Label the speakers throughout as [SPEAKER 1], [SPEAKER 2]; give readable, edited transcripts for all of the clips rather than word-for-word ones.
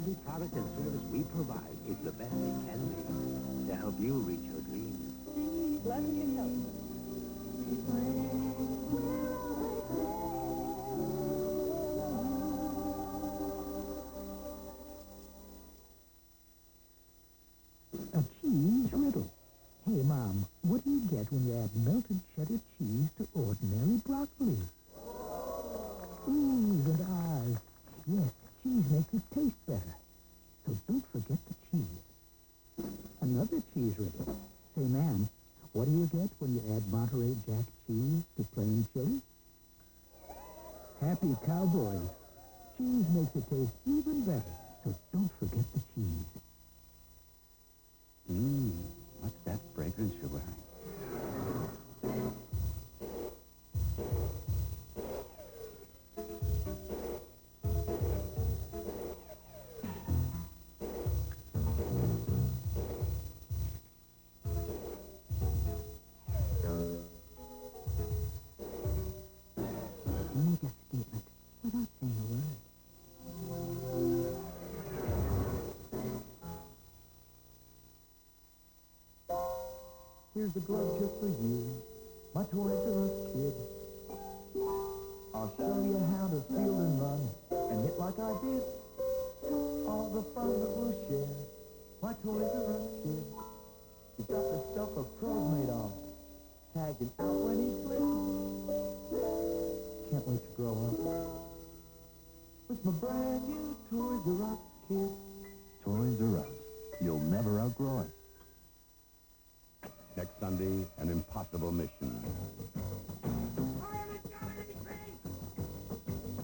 [SPEAKER 1] every product and service we provide is the best it can be to help you reach your dreams.
[SPEAKER 2] Blessing and help.
[SPEAKER 3] A cheese riddle. Hey, Mom, what do you get when you add melted cheddar cheese to ordinary broccoli? Oohs and ahs. Yes, cheese makes it taste better. So don't forget the cheese. Another cheese riddle. Say, ma'am, what do you get when you add Monterey Jack cheese to plain chili? Happy cowboys. Cheese makes it taste even better, so don't forget the cheese.
[SPEAKER 1] What's that fragrance you're wearing?
[SPEAKER 3] Make a statement without saying a word. Here's the glove just for you, my Toys R Us kid. I'll show you how to field and run and hit like I did. All the fun that we'll share, my Toys R Us kid. You got the stuff a pro's made of, tagging out when he flips. Can't wait to grow up with my brand new Toys R Us kid.
[SPEAKER 4] Toys R Us. You'll never outgrow it.
[SPEAKER 5] Next Sunday, an impossible mission.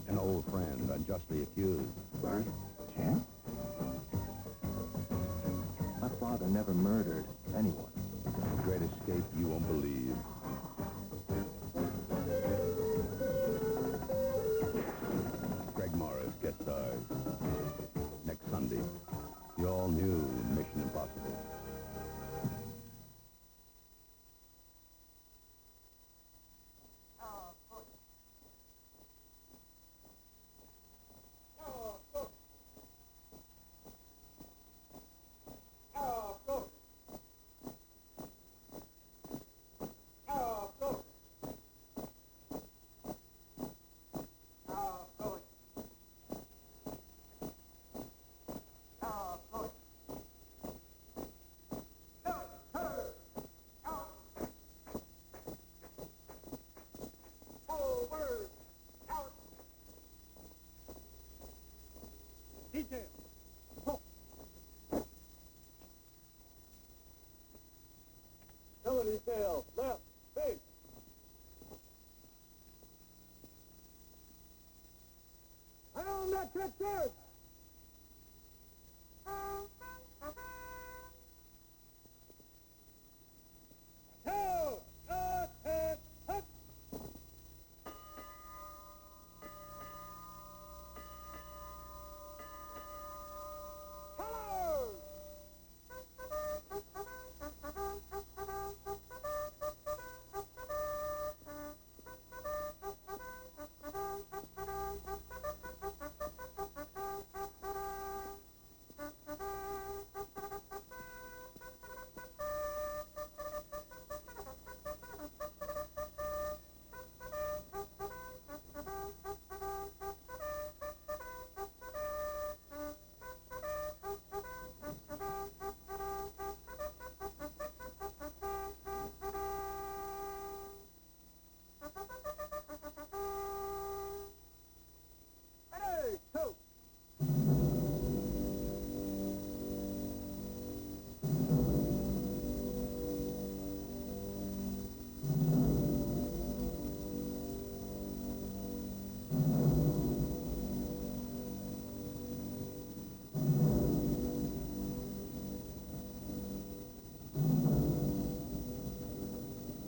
[SPEAKER 5] An old friend unjustly accused.
[SPEAKER 4] Bert? Champ? My father never murdered anyone.
[SPEAKER 5] Great escape you won't believe. Greg Morris guest stars. Next Sunday, the all-new Mission Impossible.
[SPEAKER 2] Detail. Color detail. Left. Big. I own that trick first.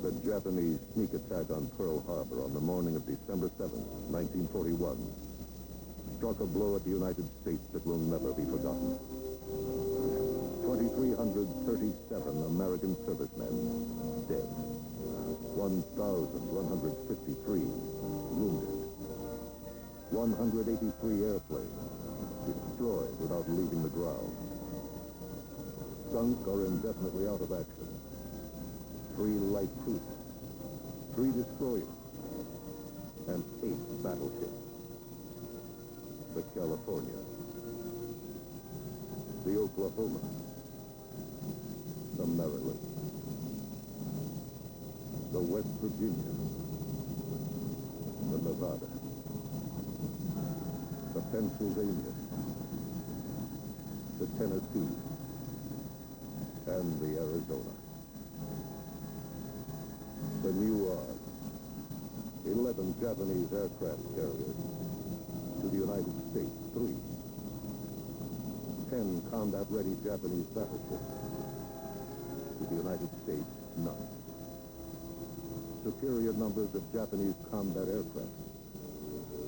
[SPEAKER 6] The Japanese sneak attack on Pearl Harbor on the morning of December 7th, 1941, struck a blow at the United States that will never be forgotten. 2,337 American servicemen dead, 1,153 wounded, 183 airplanes destroyed without leaving the ground. Sunk or indefinitely out of action. 3 light cruisers, 3 destroyers, and 8 battleships. The California, the Oklahoma, the Maryland, the West Virginia, the Nevada, the Pennsylvania, the Tennessee, and the Arizona. The New Ark, 11 Japanese aircraft carriers. To the United States, 3. 10 combat-ready Japanese battleships. To the United States, none. Superior numbers of Japanese combat aircraft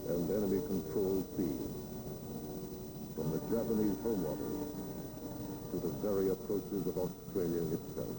[SPEAKER 6] and enemy-controlled seas. From the Japanese home waters to the very approaches of Australia itself.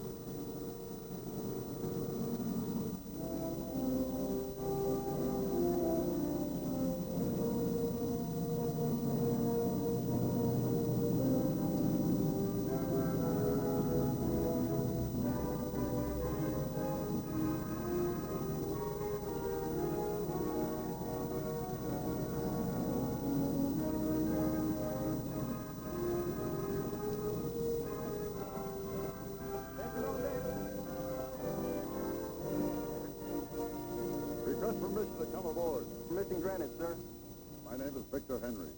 [SPEAKER 2] Request permission to come aboard.
[SPEAKER 7] Permission granted, sir.
[SPEAKER 2] My name is Victor Henry.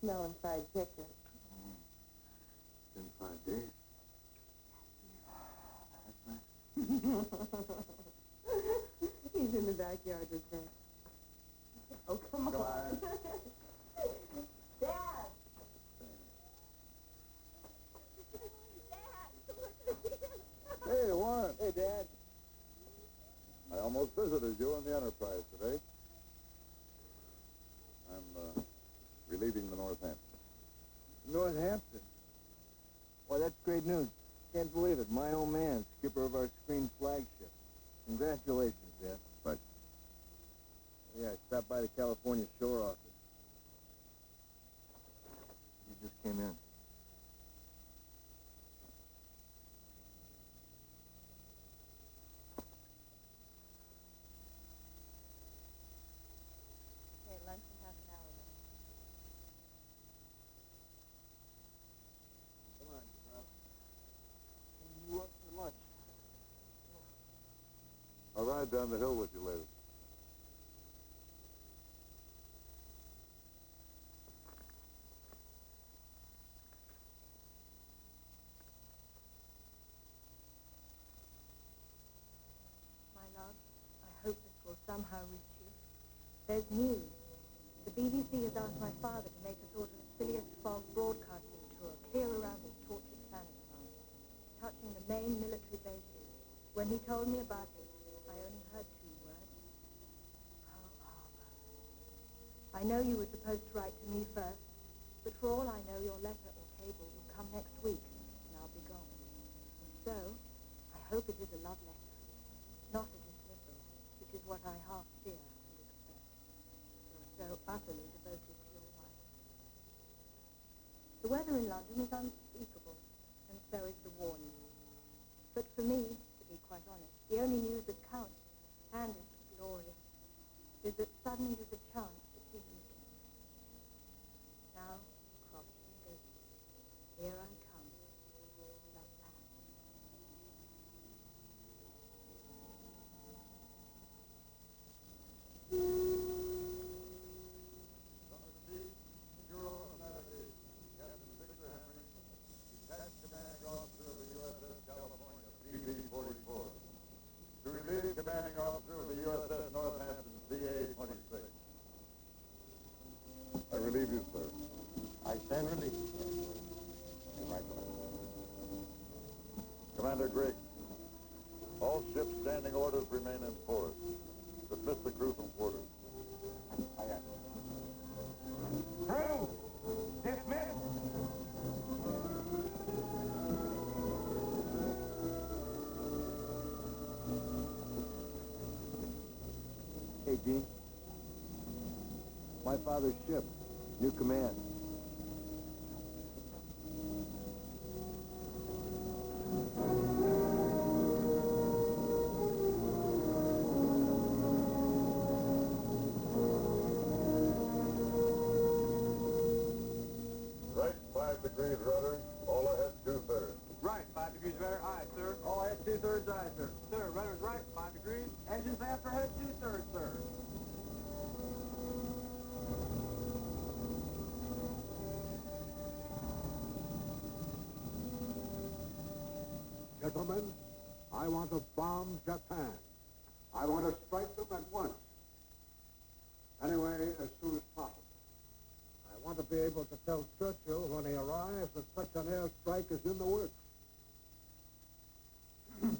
[SPEAKER 7] smelling fried chicken.
[SPEAKER 6] In 5 days.
[SPEAKER 7] He's in the backyard with them. Oh, come on. Dad!
[SPEAKER 2] Hey, Warren.
[SPEAKER 6] Hey, Dad.
[SPEAKER 2] I almost visited you in the Enterprise today. I'm relieving the Northampton.
[SPEAKER 6] Northampton? Well, that's great news. Can't believe it. My old man, skipper of our screen flagship. Congratulations, Dad.
[SPEAKER 2] Thanks.
[SPEAKER 6] Yeah, I stopped by the California shore office. You just came in.
[SPEAKER 7] Okay, lunch in half an hour then.
[SPEAKER 6] Come on, Charles. You up for lunch?
[SPEAKER 2] I'll ride down the hill with you later.
[SPEAKER 7] My love, I hope this will somehow reach you. There's news. The BBC has asked my father to make a sort of Phileas Fogg broadcasting tour clear around this tortured planet of ours, touching the main military bases. When he told me about it, I only heard 2 words. Pearl Harbor. I know you were supposed to write to me first, but for all I know, your letter or cable will come next week, and I'll be gone. If so, I hope it is a love letter, not a dismissal, which is what I half fear and expect. You're so utterly devoted to your wife. The weather in London is unspeakable, and so is the warning. But for me, to be quite honest, the only news that counts, and is glorious, is that suddenly there's a chance to see you again. Now, cross fingers. Here I come. Love, Pat.
[SPEAKER 2] Captain Victor Henry, Detached Commanding Officer of the USS California, BB-44. To relieve Commanding Officer of the USS Northampton, CA-26. I relieve you, sir.
[SPEAKER 6] I stand relieved. Congratulations.
[SPEAKER 2] Commander Griggs, all ships standing orders remain in force. Dismiss the crew from quarters.
[SPEAKER 6] Aye, aye.
[SPEAKER 3] Crew, dismiss.
[SPEAKER 6] Hey, Gene. My father's ship. New command.
[SPEAKER 2] Right, 5 degrees rudder. All ahead, 2/3.
[SPEAKER 8] Right, 5 degrees rudder, aye, sir.
[SPEAKER 6] All ahead, 2/3, aye, sir.
[SPEAKER 8] Sir, rudder's right, 5 degrees.
[SPEAKER 6] Engines after head, 2/3, sir.
[SPEAKER 9] Gentlemen, I want to bomb Japan. I want to strike them at once. Anyway, as soon as possible. I want to be able to tell Churchill when he arrives that such an airstrike is in the works. Mr.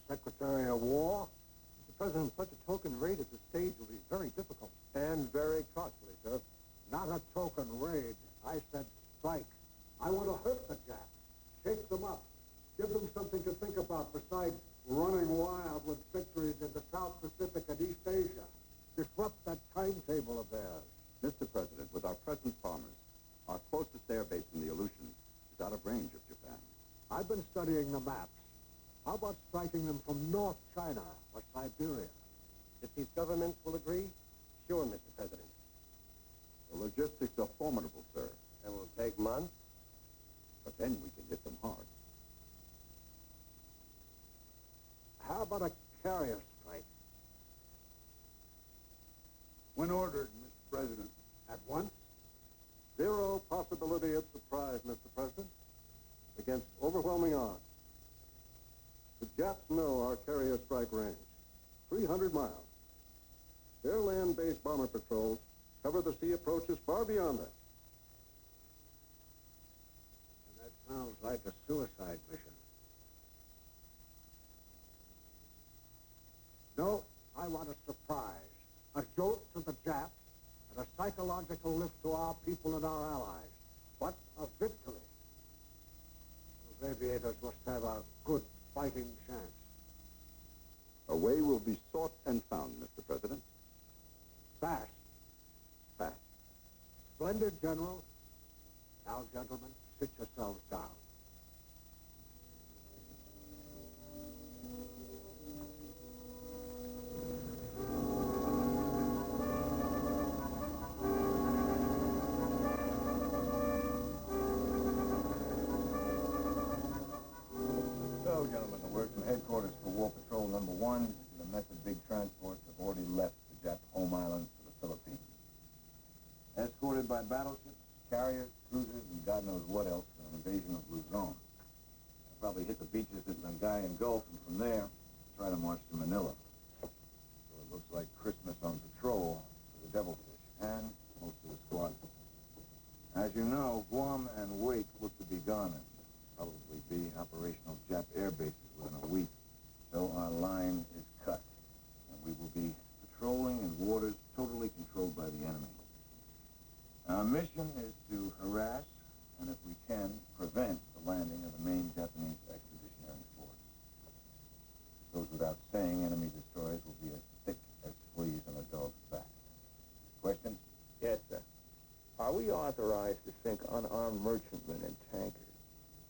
[SPEAKER 9] Secretary of War?
[SPEAKER 6] Mr. President, such a token raid at the stage will be very difficult.
[SPEAKER 9] And very costly, sir. Not a token raid. I said strike. I want to hurt the Japs. Shake them up. Give them something to think about besides running wild with victories in the South Pacific and East Asia. Disrupt that timetable of theirs.
[SPEAKER 5] Mr. President, with our present bombers, our closest air base in the Aleutians is out of range of Japan.
[SPEAKER 9] I've been studying the maps. How about striking them from North China or Siberia?
[SPEAKER 6] If these governments will agree, sure, Mr. President.
[SPEAKER 5] The logistics are formidable, sir,
[SPEAKER 6] And will take months?
[SPEAKER 5] but then we can hit them hard.
[SPEAKER 9] How about a carrier strike?
[SPEAKER 2] When ordered, Mr. President.
[SPEAKER 9] At once?
[SPEAKER 6] Zero possibility of surprise, Mr. President, against overwhelming odds. The Japs know our carrier strike range, 300 miles. Their land-based bomber patrols cover the sea approaches far beyond that.
[SPEAKER 9] And that sounds like a suicide mission. No, I want a surprise. A jolt to the Japs and a psychological lift to our people and our allies. What a victory. Those aviators must have a good fighting chance.
[SPEAKER 5] A way will be sought and found, Mr. President.
[SPEAKER 9] Fast.
[SPEAKER 5] Fast.
[SPEAKER 9] Splendid, General. Now, gentlemen, sit yourselves down.
[SPEAKER 10] So, gentlemen, the word from headquarters for War Patrol number 1 is the method big transports have already left the Jap home islands for the Philippines. Escorted by battleships, carriers, cruisers, and God knows what else for an invasion of Luzon. They'll probably hit the beaches at Langayan Gulf, and from there, try to march to Manila. So it looks like Christmas on patrol for the Devilfish, and most of the squad. As you know, Guam and Wake look to be gone, and probably be operational Jap air bases within a week. So our line is cut, and we will be patrolling in waters totally controlled by the enemy. Our mission is to harass, and if we can, prevent the landing of the main Japanese expeditionary force. It goes without saying, enemy destroyers will be as thick as fleas on a dog's back. Questions?
[SPEAKER 1] Yes, sir. Are we authorized to sink unarmed merchantmen and tankers?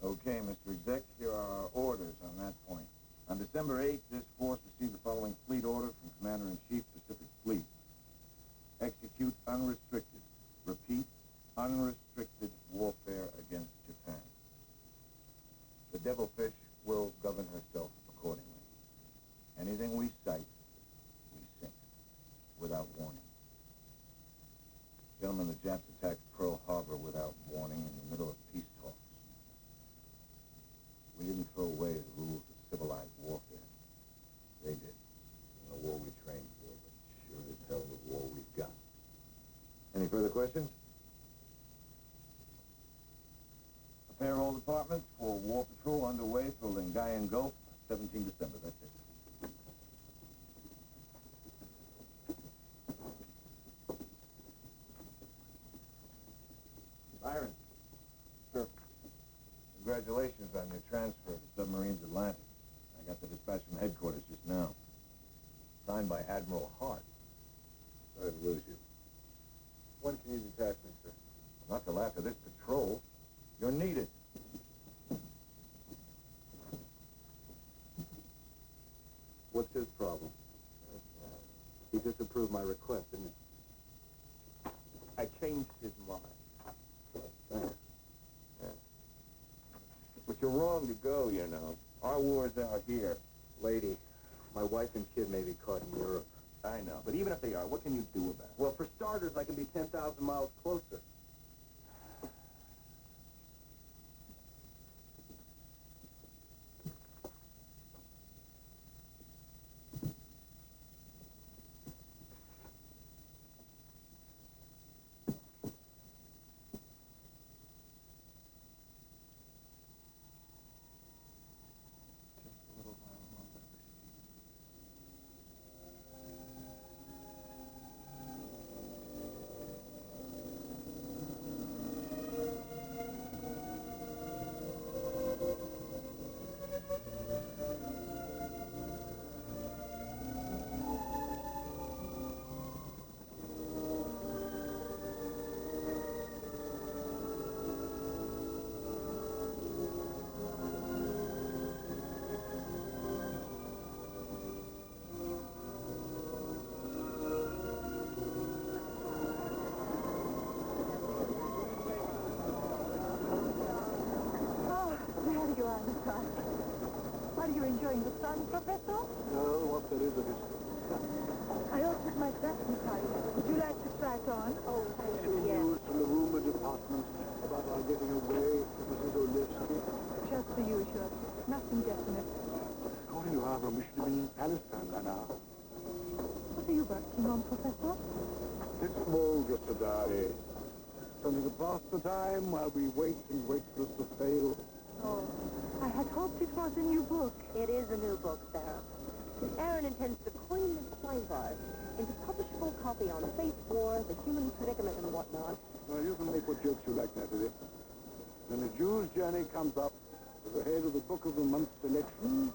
[SPEAKER 10] Okay, Mr. Exec, here are our orders on that point. On December 8th, this force received the following fleet order from Commander-in-Chief, Pacific Fleet. Execute unrestricted, repeat, unrestricted warfare against Japan. The Devilfish will govern herself accordingly. Anything we sight, we sink, without warning. Gentlemen, the Japs attacked Pearl Harbor without warning in the middle of peace talks. We didn't throw away the rules of civilized warfare. They did. In the war we trained for, but sure as hell the war we've got. Any further questions? Prepare all departments for War Patrol underway for Langayan Gulf, 17 December. That's it. Byron. Sir. Congratulations on your transfer to Submarines Atlantic. I got the dispatch from headquarters just now. Signed by Admiral Hart. Sorry to lose you. When can you detach me, sir? Well, not till after this patrol. You're needed.
[SPEAKER 6] What's his problem? He disapproved my request, didn't he?
[SPEAKER 1] I changed his mind.
[SPEAKER 6] Thanks.
[SPEAKER 1] Yeah. But you're wrong to go, you know. Our wars out here.
[SPEAKER 6] Lady, my wife and kid may be caught in Europe.
[SPEAKER 1] I know, but even if they are, what can you do about it?
[SPEAKER 6] Well, for starters, I can be 10,000 miles closer.
[SPEAKER 7] Are you enjoying the sun, Professor?
[SPEAKER 6] No, what there is of it.
[SPEAKER 7] I I altered my dressing type. Would you like to try it on? Oh, thank you,
[SPEAKER 9] Any
[SPEAKER 7] yes.
[SPEAKER 9] news from the rumor department about our getting away, Mrs. Olevsky?
[SPEAKER 7] Just the usual. Nothing definite.
[SPEAKER 9] According to our we should have been in Palestine by now.
[SPEAKER 7] What are you working on, Professor?
[SPEAKER 9] It's small, just a diary. Something to pass the time while we wait and wait for us to fail.
[SPEAKER 7] Oh, I had hoped it was a new book.
[SPEAKER 11] It is a new book, Sarah. Aaron intends to coin this flavor into publishable copy on space war, the human predicament, and whatnot.
[SPEAKER 9] Well, you can make what jokes you like, Natalie. When the Jew's journey comes up to the head of the Book of the Month selection,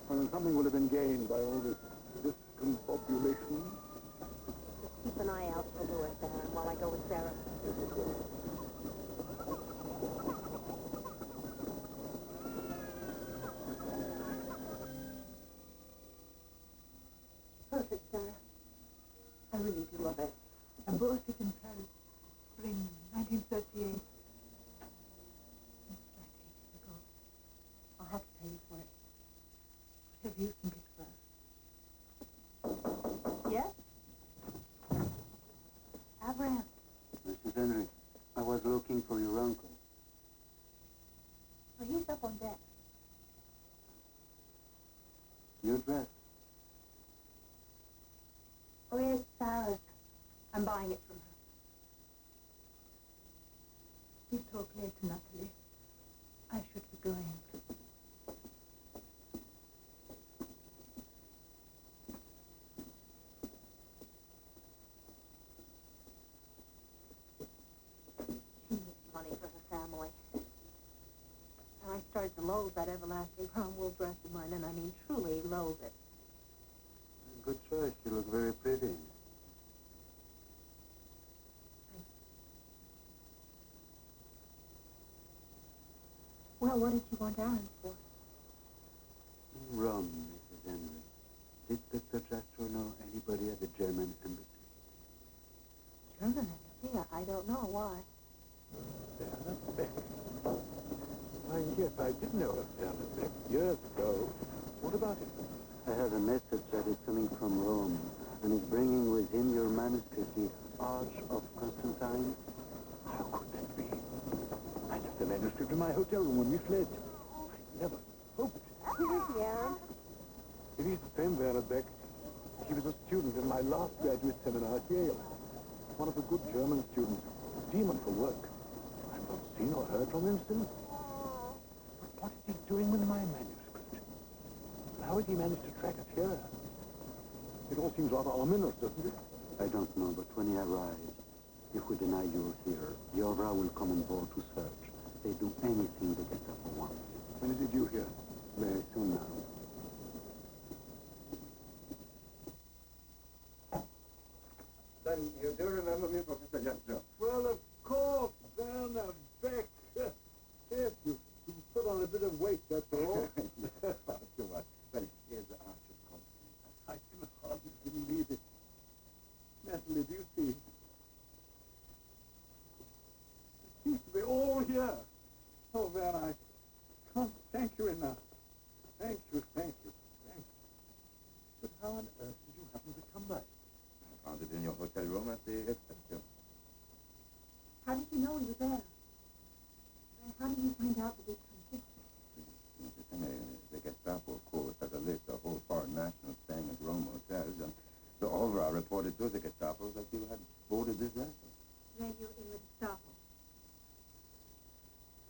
[SPEAKER 9] well, something will have been gained by all this discombobulation.
[SPEAKER 11] Just keep an eye out for Lewis, Aaron, while I go with Sarah.
[SPEAKER 9] Yes, of course.
[SPEAKER 11] Perfect, Sarah. I really do love it.
[SPEAKER 7] I bought it in Paris, spring 1938. It's like ages ago.
[SPEAKER 11] I'll have to pay you for it.
[SPEAKER 7] What have you think it's worth? Yes? Abraham.
[SPEAKER 1] Mrs. Henry, I was looking for your uncle.
[SPEAKER 7] Well, he's up on deck.
[SPEAKER 1] Your dress.
[SPEAKER 7] Where's Sarah's? I'm buying it from her. We'll talk later, Natalie. I should be going.
[SPEAKER 11] She needs money for her family. And I started to loathe that everlasting brown wool dress of mine, and I mean truly loathe it.
[SPEAKER 1] Good choice. You look very pretty.
[SPEAKER 11] Well, what did you want Aaron for?
[SPEAKER 1] Rum, Mrs. Henry. Did Dr. Jastrow know anybody at the German embassy?
[SPEAKER 11] German embassy? I don't know. Why?
[SPEAKER 9] Sarah Beck. Why, yes, I did know of Sarah Beck years ago. What about it?
[SPEAKER 1] I have a message that is coming from Rome, and is bringing with him your manuscript, the Arch of Constantine.
[SPEAKER 9] How could that be? I left the manuscript in my hotel room when we fled. I never hoped.
[SPEAKER 11] Who is he, Aaron?
[SPEAKER 9] It is the same Werner Beck. He was a student in my last graduate seminar at Yale. One of the good German students. Demon for work. I've not seen or heard from him since. But what is he doing with my manuscript? How has he managed to track us here? It all seems rather ominous, doesn't it?
[SPEAKER 1] I don't know, but when he arrives, if we deny you're here, the Ovra will come on board to search. They do anything the Gestapo wants.
[SPEAKER 9] When is it due here?
[SPEAKER 1] Very soon now.
[SPEAKER 10] Then you do remember me, Professor Jastrow?
[SPEAKER 9] Well, of course, Werner Beck. Yes, you put on a bit of weight, that's all.
[SPEAKER 10] Not too much. But here's the Arch of Constantine.
[SPEAKER 9] I can hardly believe it. Natalie, do you see? It seems to be all here. Oh, Werner, I can't thank you enough. Thank you, thank you, thank you. But how on earth did you happen to come by?
[SPEAKER 10] I found it in your hotel room at the Excelsior.
[SPEAKER 11] How did you know he was there? And how did you find out that he convicted?
[SPEAKER 10] Mrs. Henry, the Gestapo, of course, has a list of all foreign nationals staying at Rome hotels, and the Ovra reported to the Gestapo that you had boarded this vessel.
[SPEAKER 11] Then you're in with Gestapo.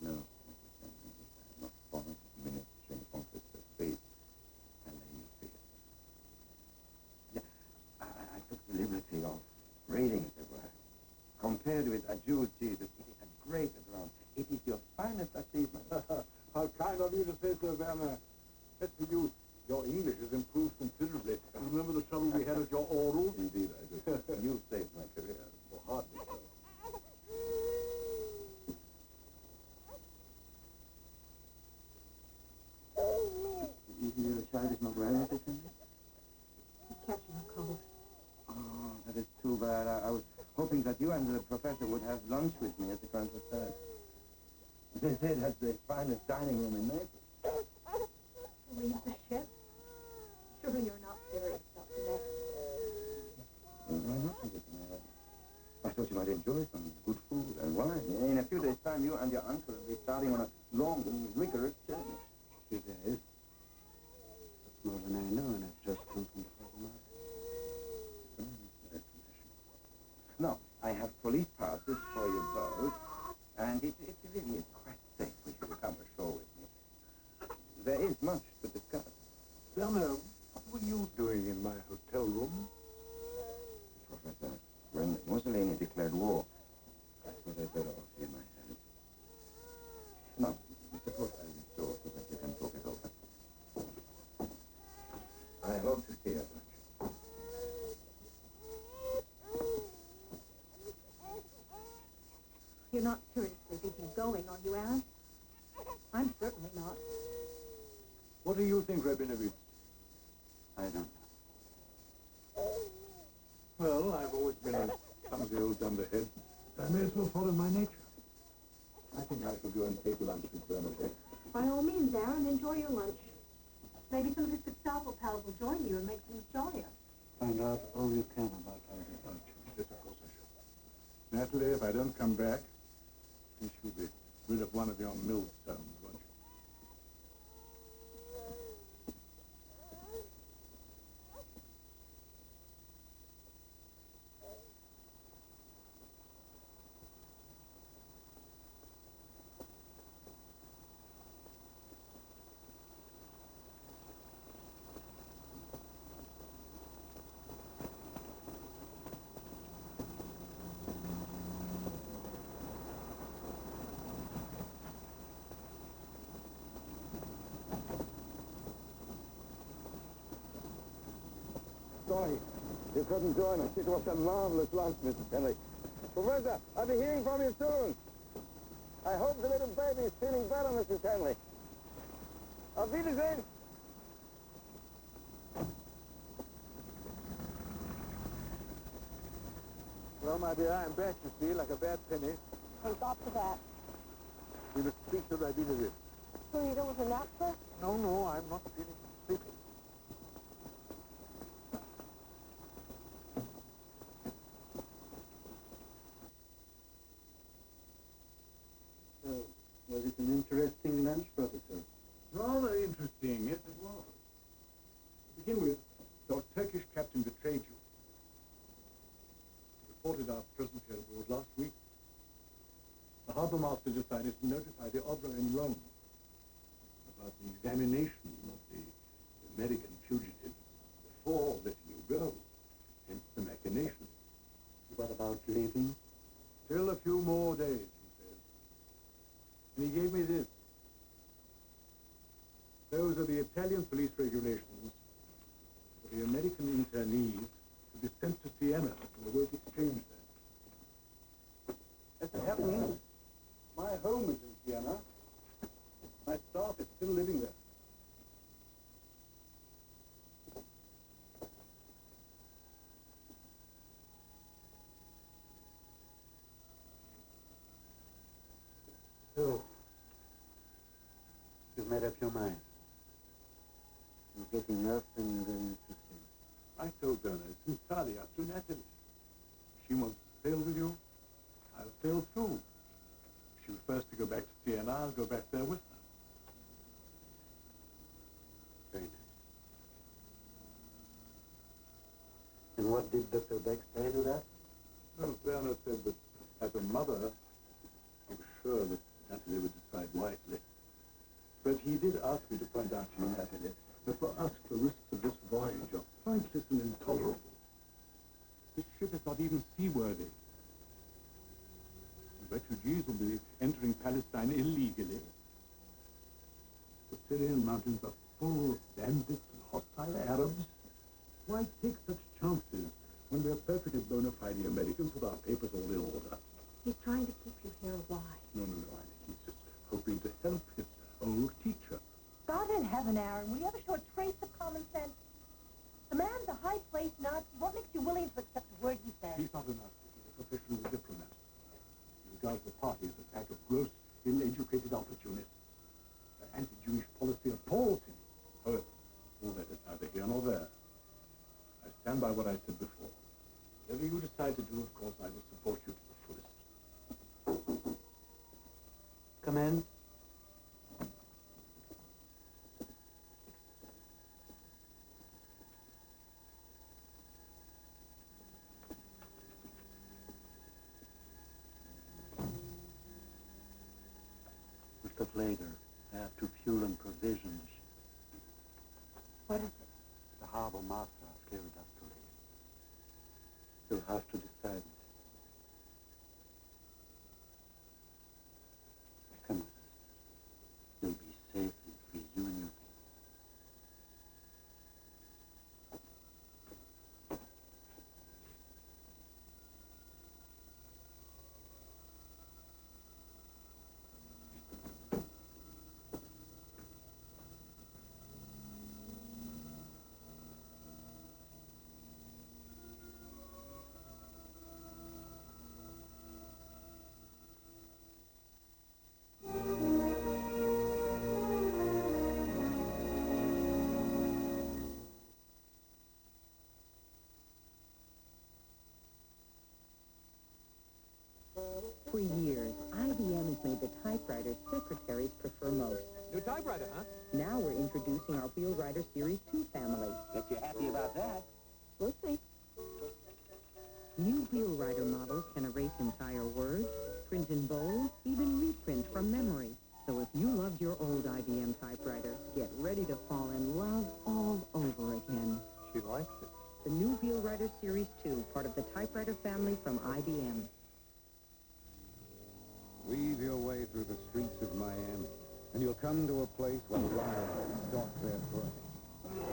[SPEAKER 10] No, Mrs. Henry, not foreign ministry officer, space, and then you see it. Yeah, I took the liberty of reading the work. Compared with a Jew Jesus, it is a great advance. It is your finest achievement.
[SPEAKER 9] How kind of you to say so, Werner. As for you, your English has improved considerably. Remember the trouble we had at your oral?
[SPEAKER 10] Indeed, I do. You saved my career.
[SPEAKER 9] Well, hardly so.
[SPEAKER 10] Your child is not well, Mrs. Henry?
[SPEAKER 11] He's catching a cold.
[SPEAKER 10] Oh, that is too bad. I was hoping that you and the professor would have lunch with me at the Grand Hotel. They say that's the finest dining room in Naples.
[SPEAKER 11] Leave the ship? Surely you're not serious about the next.
[SPEAKER 10] Why not, Mrs. Mayor? I thought you might enjoy some good food and wine. In a few days' time, you and your uncle will be starting on a long and rigorous journey.
[SPEAKER 1] 2 days. That's more than I know, and I've just come from the farm market.
[SPEAKER 10] Now, I have police passes for you both, and it really is quite safe for you to come ashore with me. There is much to discuss.
[SPEAKER 9] Werner, what were you doing in my hotel room?
[SPEAKER 10] Professor, when Mussolini declared war, I thought I'd better offer you my hand. Now, suppose I restore so that you can talk it over. I hope to stay at lunch.
[SPEAKER 11] You're not seriously thinking of going, are you, Aaron? I'm certainly not.
[SPEAKER 9] What do you think, Rabinovich?
[SPEAKER 1] I don't know.
[SPEAKER 9] Well, I've always been a clumsy old dunderhead. I may as well follow my nature. I think I shall go and take lunch with Bernadette.
[SPEAKER 11] By all means, Aaron, enjoy your lunch. Maybe some of his Gestapo pals will join you and make things jollier.
[SPEAKER 1] Find out all you can about our departure.
[SPEAKER 9] Yes, of course I shall. Natalie, if I don't come back, you shall be rid of one of your millstones, won't you?
[SPEAKER 10] Sorry, you couldn't join us. It was a marvelous lunch, Mrs. Henry. Professor, I'll be hearing from you soon. I hope the little baby is feeling better, Mrs. Henry. Auf Wiedersehen.
[SPEAKER 9] Well, my dear, I'm back, you see, like a bad penny.
[SPEAKER 11] Thank God for that.
[SPEAKER 9] You must speak to Rabinovich.
[SPEAKER 11] So you don't want a nap, sir?
[SPEAKER 9] No, I'm not feeling sleepy.
[SPEAKER 1] So, was it an interesting lunch, Professor?
[SPEAKER 9] Rather interesting, yes it was. To begin with, your Turkish captain betrayed you. He reported our presence here aboard last week. The harbour master decided to notify the Obra in Rome about the examination of the American fugitives before letting you go. Hence the machination.
[SPEAKER 1] What about leaving?
[SPEAKER 9] Still a few more days, he says. And he gave me this. Those are the Italian police regulations for the American internees to be sent to Siena for the work exchange there.
[SPEAKER 1] As it happens, my home is in Siena. My staff is still living there. So, you've made up your mind. You're getting up and you're going to sleep.
[SPEAKER 9] I told Werner it's entirely up to Natalie. If she wants to sail with you, I'll sail through. If she prefers to go back to Siena, I'll go back there with her.
[SPEAKER 1] Very nice. And what did Dr. Beck say to that?
[SPEAKER 9] Well, Werner said that as a mother, he was sure that Natalie would decide wisely. But he did ask me to point out to you, Natalie, that for us the risks of this voyage are pointless and intolerable. This ship is not even seaworthy. The refugees will be entering Palestine illegally. The Syrian mountains are full of bandits and hostile Arabs. Why take such chances when we're perfectly bona fide Americans with our papers all in order?
[SPEAKER 11] He's trying to keep you here. Why?
[SPEAKER 9] No, I think he's just hoping to help his old teacher.
[SPEAKER 11] God in heaven, Aaron, will you ever show a trace of common sense? The man's a high-placed Nazi. What makes you willing to accept the word he says?
[SPEAKER 9] He's not a Nazi. He's a professional diplomat. He regards the party as a pack of gross, ill-educated opportunists. Their anti-Jewish policy appalls him. However, all that is neither here nor there. I stand by what I said before.
[SPEAKER 12] decide to do, of course, I will support you to the fullest.
[SPEAKER 1] Come in. Mr. Flager, I have to fuel and provision the ship.
[SPEAKER 7] What is it?
[SPEAKER 1] The harbor master has cleared us to leave. You'll have to decide. Come with us. You'll be safe and free, you and your baby.
[SPEAKER 13] For years, IBM has made the typewriter secretaries prefer most.
[SPEAKER 8] New typewriter, huh?
[SPEAKER 13] Now we're introducing our Wheelwriter Series 2 family.
[SPEAKER 3] Bet you're happy about that.
[SPEAKER 13] We'll see. New Wheelwriter models can erase entire words, print in bold, even reprint from memory. So if you loved your old IBM typewriter, get ready to fall in love all over again.
[SPEAKER 8] She likes it.
[SPEAKER 13] The new Wheelwriter Series 2, part of the typewriter family from IBM.
[SPEAKER 9] Weave your way through the streets of Miami, and you'll come to a place where lions stalk their prey.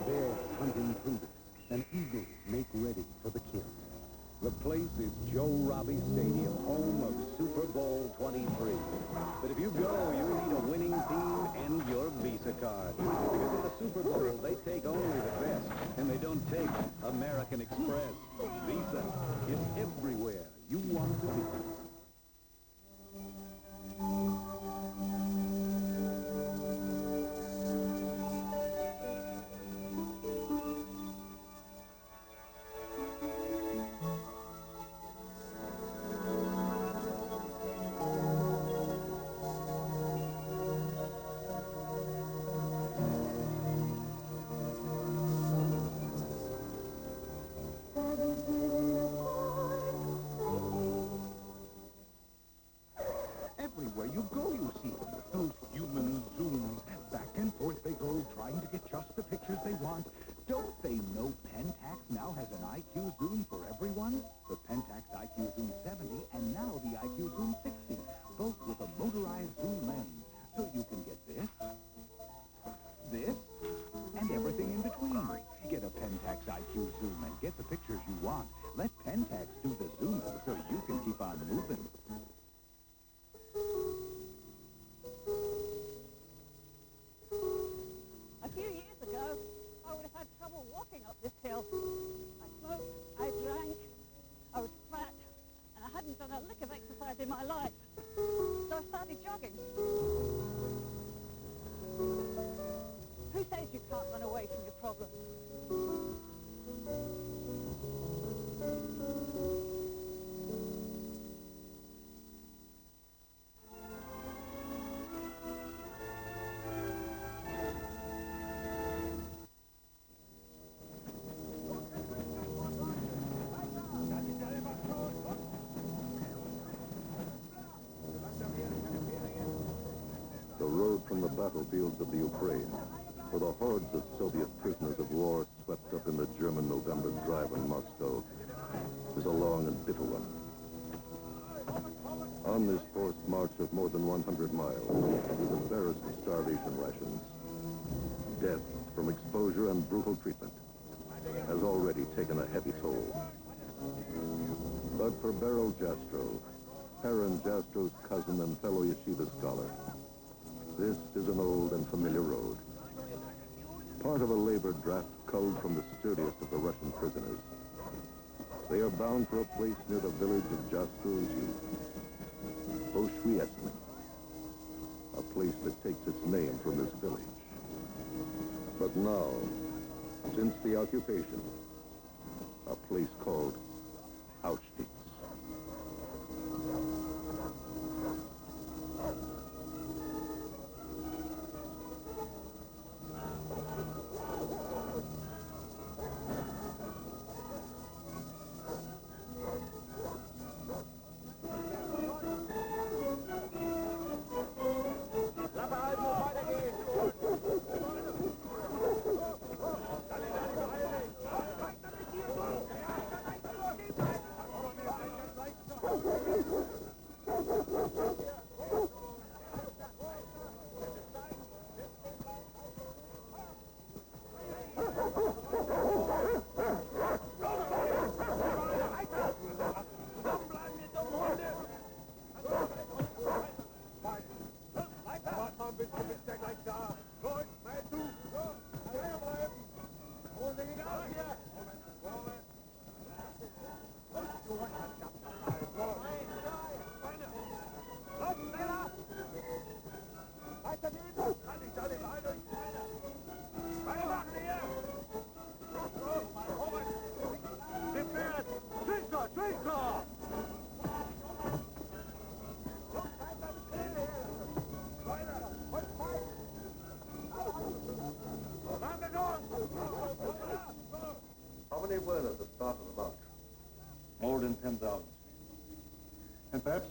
[SPEAKER 9] Bears hunting cougars, and eagles make ready for the kill. The place is Joe Robbie Stadium, home of Super Bowl 23. But if you go, you need a winning team and your Visa card. Because in the Super Bowl, they take only the best, and they don't take American Express. Visa is everywhere you want to be.
[SPEAKER 3] Everywhere you go, you see those human zooms. Back and forth they go, trying to get just the pictures they want. Don't they know Pentax now has an IQ zoom for everyone? The Pentax IQ Zoom 70 and now the IQ Zoom 60, both with a motorized zoom lens. So you can get this, and everything in between. Get a Pentax IQ zoom and get the pictures you want. Let Pentax do the zooming so you can keep on moving.
[SPEAKER 14] A few years ago, I would have had trouble walking up this hill. I smoked, I drank, I was fat, and I hadn't done a lick of exercise in my life. So I started jogging. Who says you can't run away from your problems?
[SPEAKER 6] The road from the battlefields of the Ukraine, where the hordes of Soviet prisoners of war swept up in the German November drive on Moscow, is a long and bitter one. On this forced march of more than 100 miles, with embarrassing starvation rations, death from exposure and brutal treatment has already taken a heavy toll. But for Beryl Jastrow, Aaron Jastro's cousin and fellow yeshiva scholar, this is an old and familiar road. Part of a labor draft culled from the sturdiest of the Russian prisoners. They are bound for a place near the village of Jastrow's youth, Oshwiecny, a place that takes its name from this village. But now, since the occupation, a place called Auschwitz.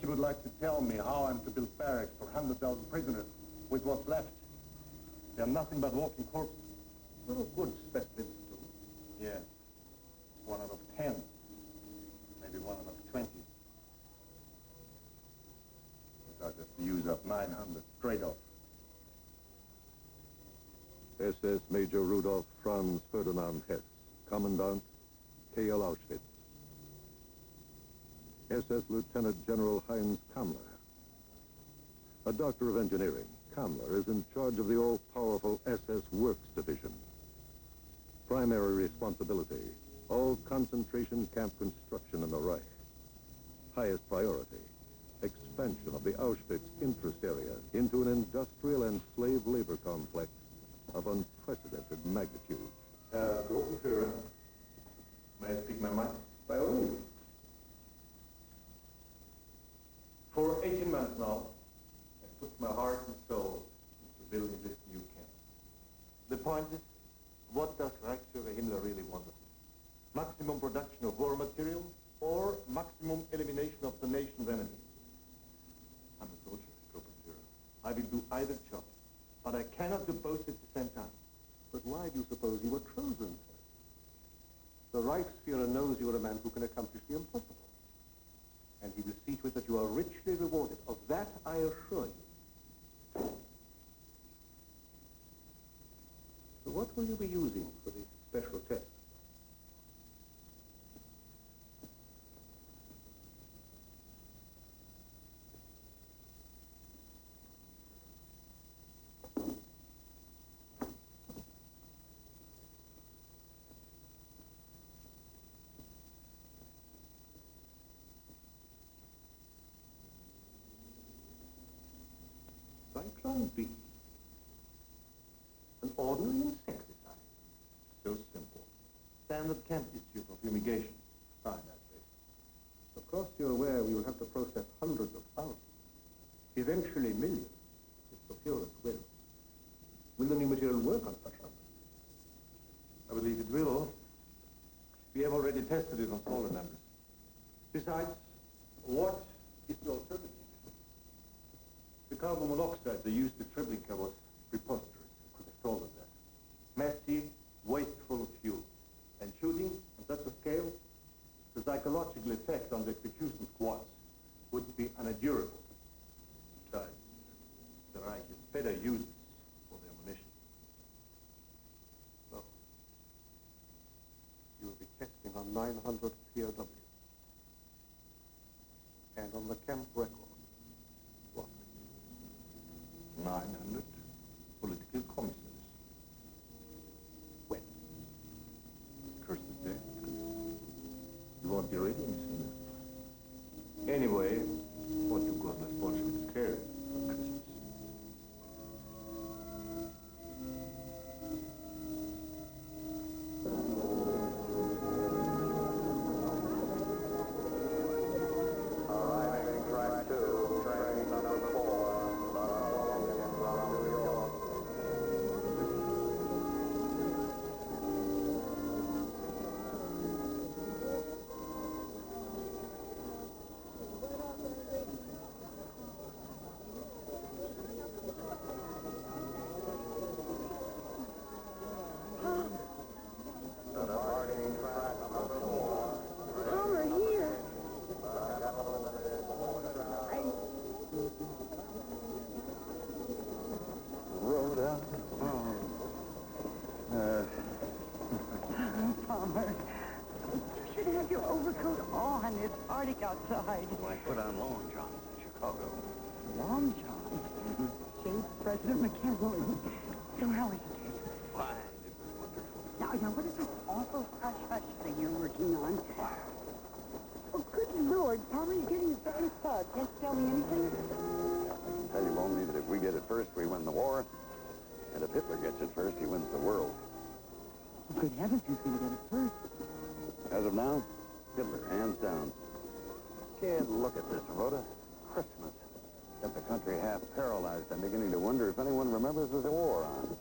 [SPEAKER 2] you would like to tell me how I'm to build barracks for 100,000 prisoners with what's left. They're nothing but walking corpses.
[SPEAKER 12] Little good specimens, too.
[SPEAKER 2] Yes. 1 out of 10. Maybe 1 out of 20. But I just use up 900 straight off.
[SPEAKER 6] SS Major Rudolf Franz Ferdinand Hess, Commandant, KL Auschwitz. SS Lieutenant General Heinz Kammler. A doctor of engineering, Kammler is in charge of the all-powerful SS Works Division. Primary responsibility, all concentration camp construction in the Reich. Highest priority, expansion of the Auschwitz interest area into an industrial and slave labor complex of unprecedented magnitude.
[SPEAKER 2] Guten Führer. May I speak my mind?
[SPEAKER 12] By all means.
[SPEAKER 2] For 18 months now, I put my heart and soul into building this new camp. The point is, what does Reichsführer Himmler really want of me? Maximum production of war material or maximum elimination of the nation's enemies? I'm a soldier, Truppenführer. I will do either job, but I cannot do both at the same time.
[SPEAKER 12] But why do you suppose you were chosen? The Reichsführer knows you are a man who can accomplish the impossible. And he will see to it that you are richly rewarded. Of that I assure you. So what will you be using for the special test? Cyclone B. An ordinary insecticide.
[SPEAKER 2] So simple. Standard camp issue for fumigation. Cyanide base.
[SPEAKER 12] Of course you're aware we will have to process hundreds of thousands. Eventually millions, if the Führer's will. Will the new material work on such numbers?
[SPEAKER 2] I believe it will. We have already tested it on smaller numbers. Besides, what is the alternative? The carbon monoxide they used at Treblinka was preposterous. I could have told them that. Messy, wasteful fuel. And shooting on such a scale, the psychological effect on the execution squads would be unendurable. Besides, the Reich is better used for their ammunition.
[SPEAKER 12] So, you will be testing on 900 POWs. And on the camp record.
[SPEAKER 2] 900 political commissars.
[SPEAKER 12] When?
[SPEAKER 2] Christmas Day. You won't be ready, Miss Himmler. Anyway, what do godless Bolsheviks care for Christmas?
[SPEAKER 10] Arriving track 2, train number 4.
[SPEAKER 1] Outside. Why put on long johns in Chicago?
[SPEAKER 15] Long johns? Shaved President McKinley. So how is it?
[SPEAKER 1] Fine, it was wonderful.
[SPEAKER 15] Now, what is this awful hush-hush thing you're working on? Oh, good Lord, Palmer's getting his very thug. Can't you tell me anything?
[SPEAKER 5] I can tell you only that if we get it first, we win the war. And if Hitler gets it first, he wins the world.
[SPEAKER 15] Good heavens, who's going to get it first?
[SPEAKER 5] As of now, Hitler, hands down. Kid, look at this, Rhoda. Christmas. Got the country half paralyzed. I'm beginning to wonder if anyone remembers there's a war on.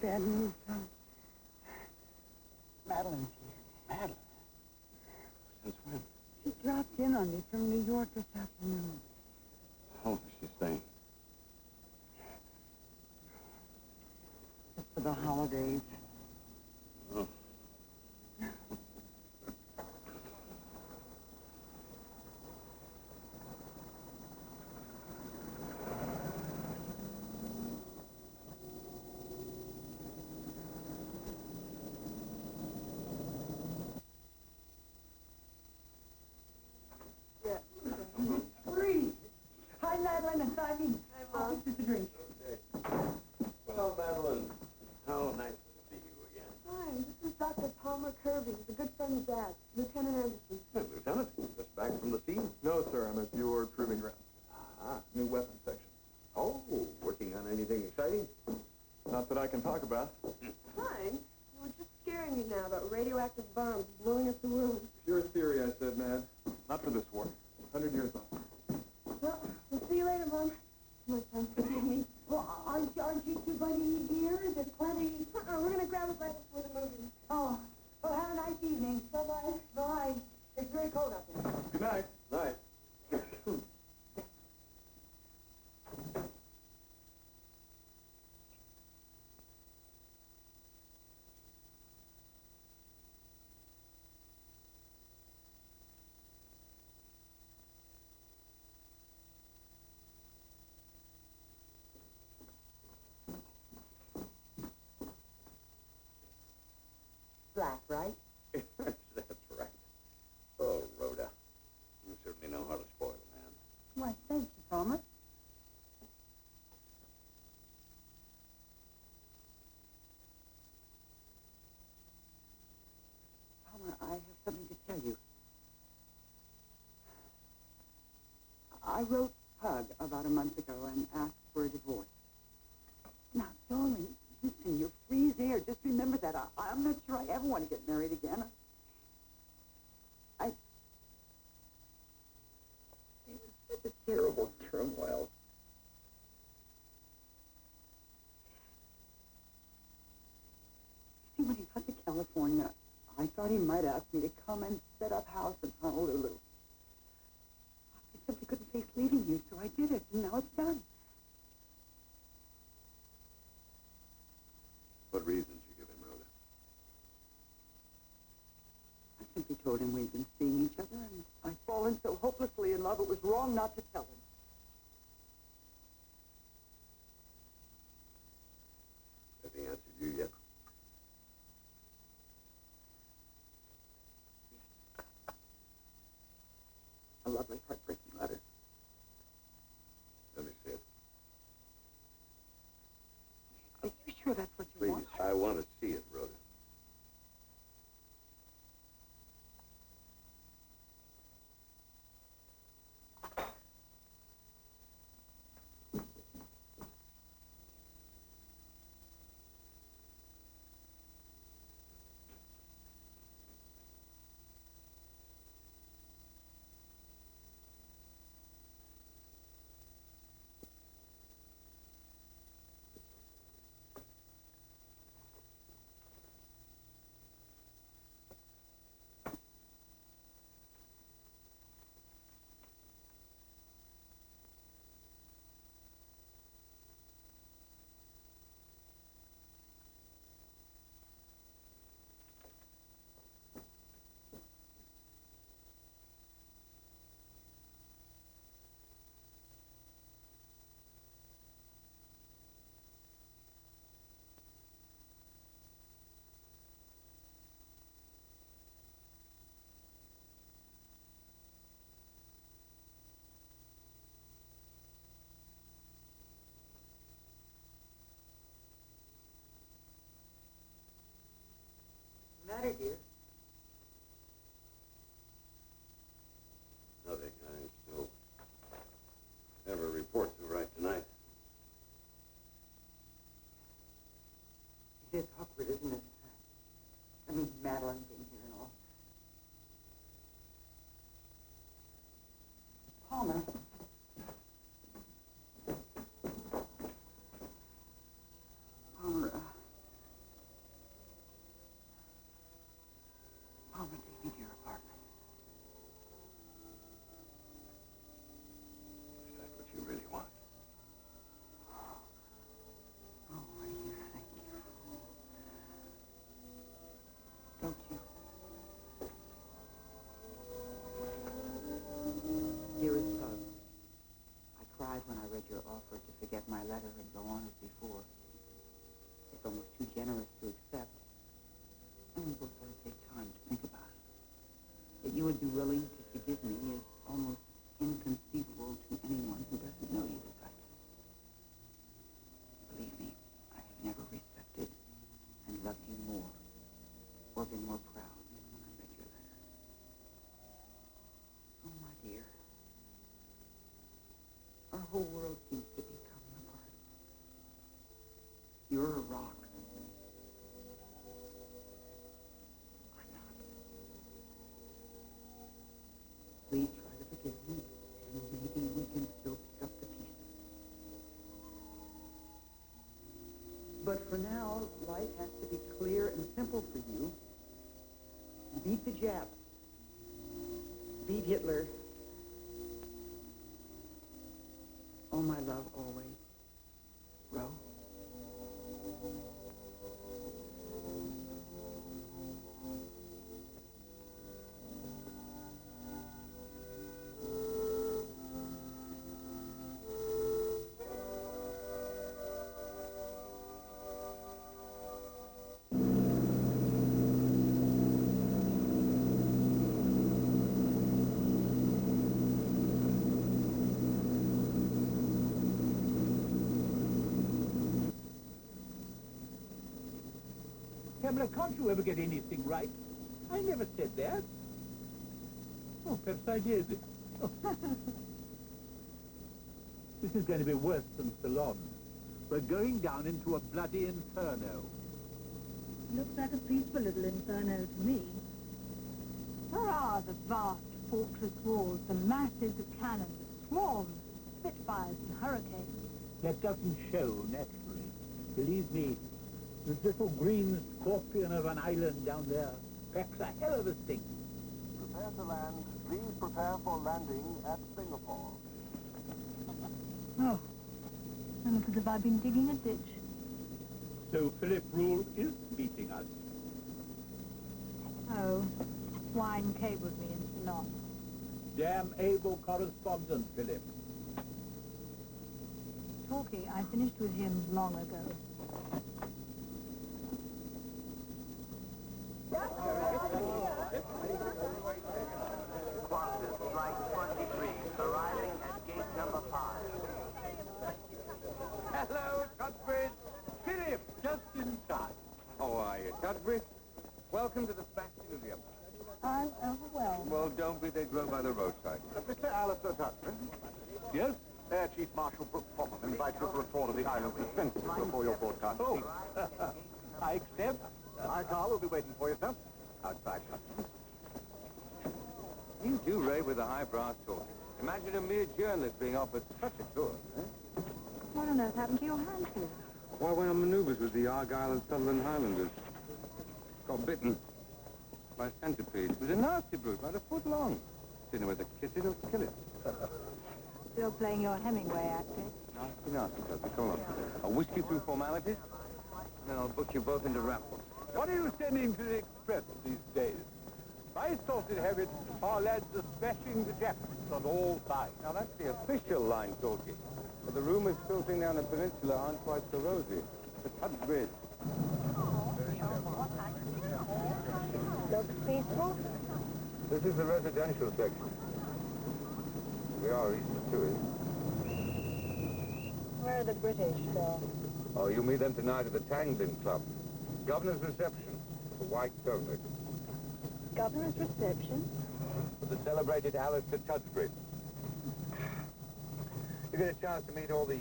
[SPEAKER 15] bad news, son. Madeline's here.
[SPEAKER 5] Madeline? Since when?
[SPEAKER 15] She dropped in on me from New York this afternoon.
[SPEAKER 5] How long is she staying?
[SPEAKER 15] Just for the holidays.
[SPEAKER 5] Oh.
[SPEAKER 15] Freeze! Hi, Madeline and Simon. Hi, Mom. Just a drink.
[SPEAKER 5] Well, Madeline, how nice to see you again.
[SPEAKER 11] Hi, this is Dr. Palmer Kirby. He's a good friend of Dad's. Lieutenant Anderson.
[SPEAKER 5] Hey, Lieutenant, just back from the scene?
[SPEAKER 16] No, sir. I'm at your proving ground.
[SPEAKER 5] Ah,
[SPEAKER 16] New weapons section.
[SPEAKER 5] oh, working on anything exciting?
[SPEAKER 16] Not that I can talk about.
[SPEAKER 11] Fine. You were just scaring me now about radioactive bombs blowing up the world.
[SPEAKER 16] Pure theory, I said, Mad. Not for this war. 100 years off.
[SPEAKER 11] Well, we'll see you later, Mom. Come on, son. Forgive me.
[SPEAKER 15] Well, aren't you two going to eat here? There's plenty.
[SPEAKER 11] We're going to grab a bite before the movie.
[SPEAKER 15] Oh, well, have a nice evening. Bye-bye. Bye. It's very cold out there.
[SPEAKER 16] Good night.
[SPEAKER 5] Night.
[SPEAKER 15] Flat, right?
[SPEAKER 5] That's right. Oh, Rhoda, you certainly know how to spoil a man.
[SPEAKER 15] Why, thank you, Palmer. Palmer, I have something to tell you. I wrote Pug about a month ago and asked for a divorce. Now, darling, listen, you'll freeze air. Just remember that. I'm not sure I ever want to get married again. It was such a terrible turmoil. See, when he got to California, I thought he might ask me to come and set up house in Honolulu. I simply couldn't face leaving you, so I did it, and now it's done.
[SPEAKER 5] What reasons you give him, Rhoda?
[SPEAKER 15] I simply told him we'd been seeing each other, and I'd fallen so hopelessly in love it was wrong not to tell him.
[SPEAKER 5] Has he answered you yet?
[SPEAKER 15] A lovely, heartbreaking letter.
[SPEAKER 5] Let me see it.
[SPEAKER 15] Are you sure that's what you
[SPEAKER 5] Please,
[SPEAKER 15] want?
[SPEAKER 5] I want to see it, Rhoda.
[SPEAKER 15] the Jap. Beat Hitler. Oh, my love, always. Rose.
[SPEAKER 17] Pamela, can't you ever get anything right? I never said that. Oh, perhaps I did. Oh. This is going to be worse than Ceylon. We're going down into a bloody inferno.
[SPEAKER 7] Looks like a peaceful little inferno to me.
[SPEAKER 14] Where are the vast fortress walls, the masses of cannon, the swarms of spitfires and hurricanes?
[SPEAKER 17] That doesn't show naturally. Believe me, this little green scorpion of an island down there packs a hell of a stink.
[SPEAKER 2] Prepare to land. Please prepare for landing at Singapore.
[SPEAKER 14] Oh, and as if I've been digging a ditch.
[SPEAKER 17] So Philip Rule is meeting us.
[SPEAKER 14] Oh, Wine cabled me in Ceylon.
[SPEAKER 17] Damn able correspondent, Philip.
[SPEAKER 14] Talkie, I finished with him long ago.
[SPEAKER 18] Qantas Flight 23, arriving at gate number 5.
[SPEAKER 10] Hello, Cuthbert.
[SPEAKER 17] Philip, just in time.
[SPEAKER 10] How are you, Cuthbert? Welcome to the bastion of the Empire.
[SPEAKER 14] I'm overwhelmed.
[SPEAKER 10] Well, don't be. They grow by the roadside.
[SPEAKER 2] Mr. Alistair Cuthbert.
[SPEAKER 17] Yes?
[SPEAKER 2] Air Chief Marshal Brooke Popham invites you for a tour of the island defenses before your broadcast.
[SPEAKER 17] Oh, I accept.
[SPEAKER 2] My car will be waiting for you, sir. Outside customs.
[SPEAKER 10] You do rave with a high brass talk. Imagine a mere journalist being offered such a tour, eh?
[SPEAKER 14] What on earth happened to your hand, Philip?
[SPEAKER 10] Why, when on maneuvers with the Argyle and Sutherland Highlanders. Got bitten by a centipede. It was a nasty brute, about a foot long. Didn't know whether kiss it or kill it.
[SPEAKER 14] Still playing your Hemingway act, eh?
[SPEAKER 10] Nasty, Cuthbert. Hold on. I'll whisk you through formalities, and then I'll book you both into raffles.
[SPEAKER 17] What are you sending to the Express these days? I thought it have it, our lads are smashing the Japs on all sides.
[SPEAKER 10] Now, that's the official line talking. But the rumours filtering down the peninsula aren't quite so rosy. The Tut Bridge.
[SPEAKER 14] Looks peaceful.
[SPEAKER 10] This is the residential section. We are east of Suez.
[SPEAKER 14] Where are the British, Phil?
[SPEAKER 10] Oh, you meet them tonight at the Tanglin Club. Governor's reception for white governor.
[SPEAKER 14] Governor's reception?
[SPEAKER 10] For the celebrated Alistair Tudsbury. You get a chance to meet all the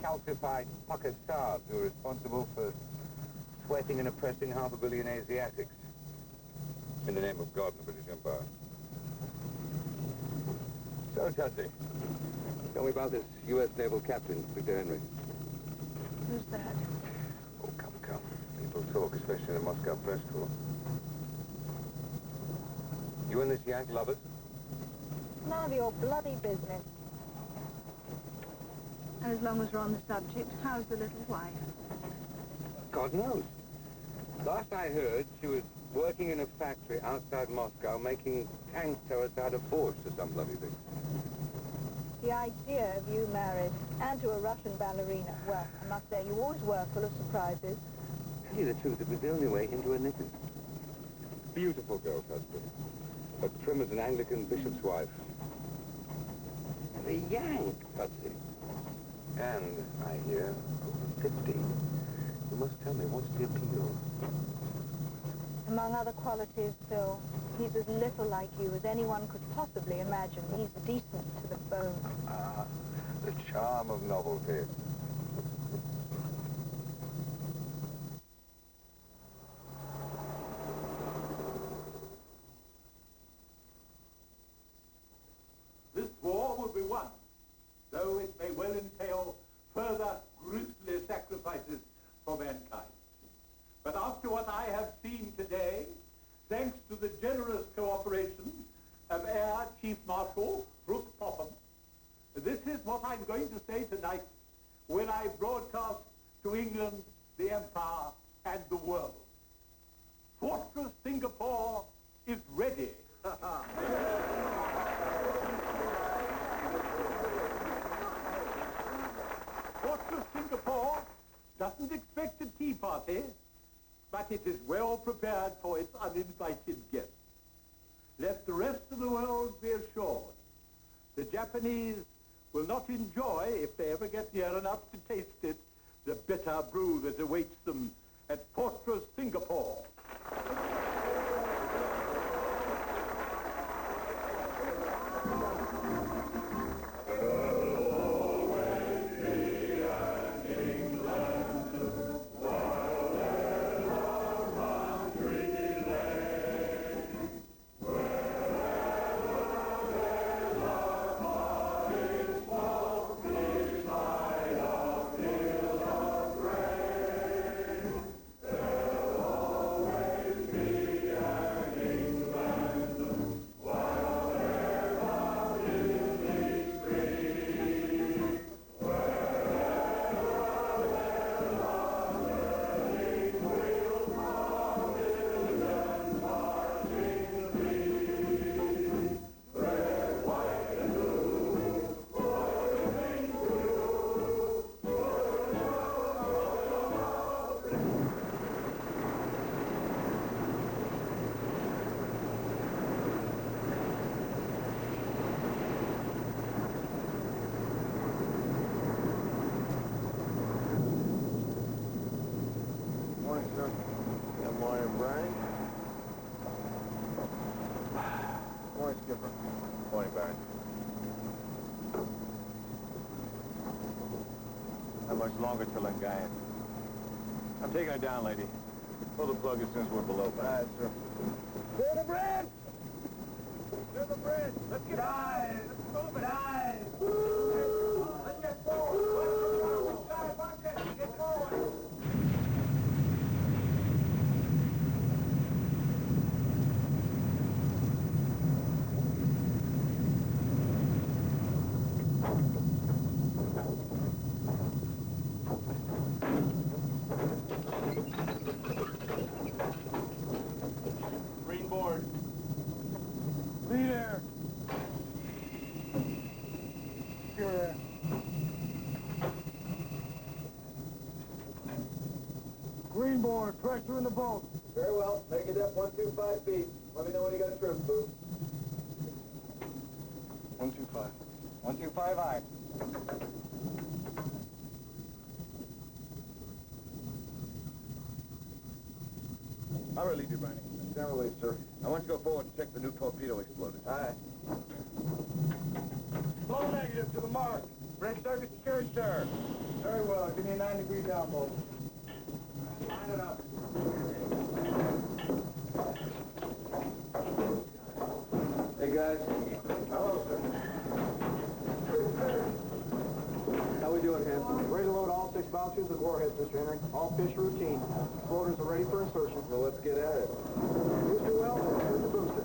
[SPEAKER 10] calcified pucker stars who are responsible for sweating and oppressing 500 million Asiatics in the name of God and the British Empire. So, Tudsy, tell me about this U.S. naval captain, Victor Henry.
[SPEAKER 14] Who's that?
[SPEAKER 10] Oh, come. People talk, especially in the Moscow press corps. You and this Yank lovers?
[SPEAKER 14] None of your bloody business. As long as we're on the subject, how's the little wife?
[SPEAKER 10] God knows. Last I heard, she was working in a factory outside Moscow making tank turrets out of boards or some bloody thing.
[SPEAKER 14] The idea of you married, and to a Russian ballerina. Well, I must say, you always were full of surprises.
[SPEAKER 10] Tell you the truth, it was the only way into a knickers. Beautiful girl, husband. But trim as an Anglican bishop's wife. And a Yank, Tudsy. And, I hear, over 50. You must tell me, what's the appeal?
[SPEAKER 14] Among other qualities, Phil, he's as little like you as anyone could possibly imagine. He's decent to the bone.
[SPEAKER 10] Ah, the charm of novelty.
[SPEAKER 17] This war will be won, though it may well entail further grisly sacrifices for mankind. But after what I have seen today, thanks to the generous cooperation of Air Chief Marshal Brooke Popham, this is what I'm going to say tonight when I broadcast to England, the Empire, and the world. Fortress Singapore is ready. Fortress Singapore doesn't expect a tea party, but it is well prepared for its uninvited guests. Let the rest of the world be assured the Japanese will not enjoy, if they ever get near enough to taste it, the bitter brew that awaits them at Fortress Singapore.
[SPEAKER 10] Morning, sir. Good morning, Brian. Morning, Skipper. Morning, Barry. How much longer till Langayan? I'm taking her down, lady. Pull the plug as soon as we're below. All right, sir.
[SPEAKER 17] To the bridge! To the bridge! Let's get dive! Let's move it! Dive! Let's get forward! Dive, bucket! Get forward! Green board. Lead air. Pure air.
[SPEAKER 9] Green board, pressure in the boat.
[SPEAKER 12] Very well. Make it up 125 feet. Let me know when you got a trim, boo.
[SPEAKER 10] 125. 125 high. I'll relieve you, Browning. Stand relief, sir. I want you to go forward and check the new torpedo exploded. Aye.
[SPEAKER 17] Flow negative to the mark.
[SPEAKER 10] Bridge circuit secured, sir.
[SPEAKER 17] Very well. Give me a 9-degree download. Line it up.
[SPEAKER 12] Hey, guys.
[SPEAKER 17] Hello, sir.
[SPEAKER 12] How we doing, Hanson? Ready to load all 6 vouchers and warheads, Mr. Henry. All fish routine. Floaters are ready for insertion. Well, let's get at it. Booster well, here's the booster.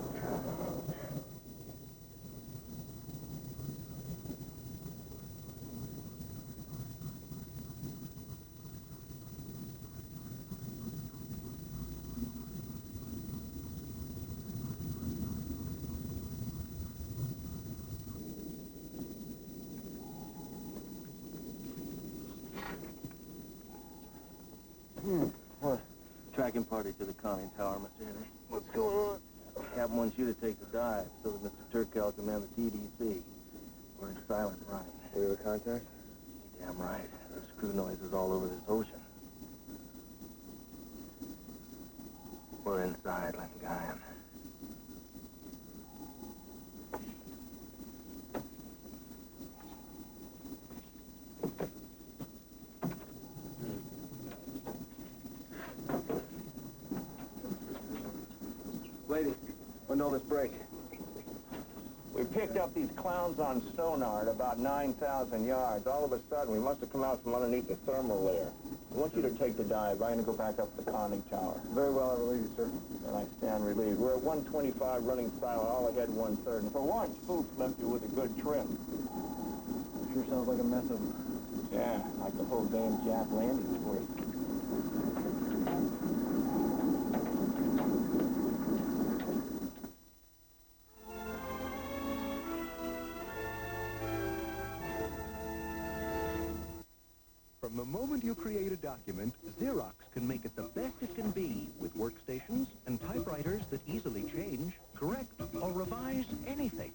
[SPEAKER 10] What? Tracking party to the conning tower, Mr. Henry. What's going on? Captain wants you to take the dive, so that Mr. Turkel can man the TDC. We're in silent running. We have a contact? Damn right. There's screw noises all over this ocean. We're inside Langayan.
[SPEAKER 12] Lady, when will this break?
[SPEAKER 10] We picked up these clowns on sonar at about 9,000 yards. All of a sudden, we must have come out from underneath the thermal layer. I want you to take the dive. I'm going to go back up the conning tower.
[SPEAKER 16] Very well, I relieve you, sir.
[SPEAKER 10] And I stand relieved. We're at 125 running silent, all ahead 1/3. And for once, Fuchs left you with a good trim.
[SPEAKER 16] Sure sounds like a mess of them.
[SPEAKER 10] Yeah, like the whole damn Jap landing for it.
[SPEAKER 19] From the moment you create a document, Xerox can make it the best it can be with workstations and typewriters that easily change, correct, or revise anything.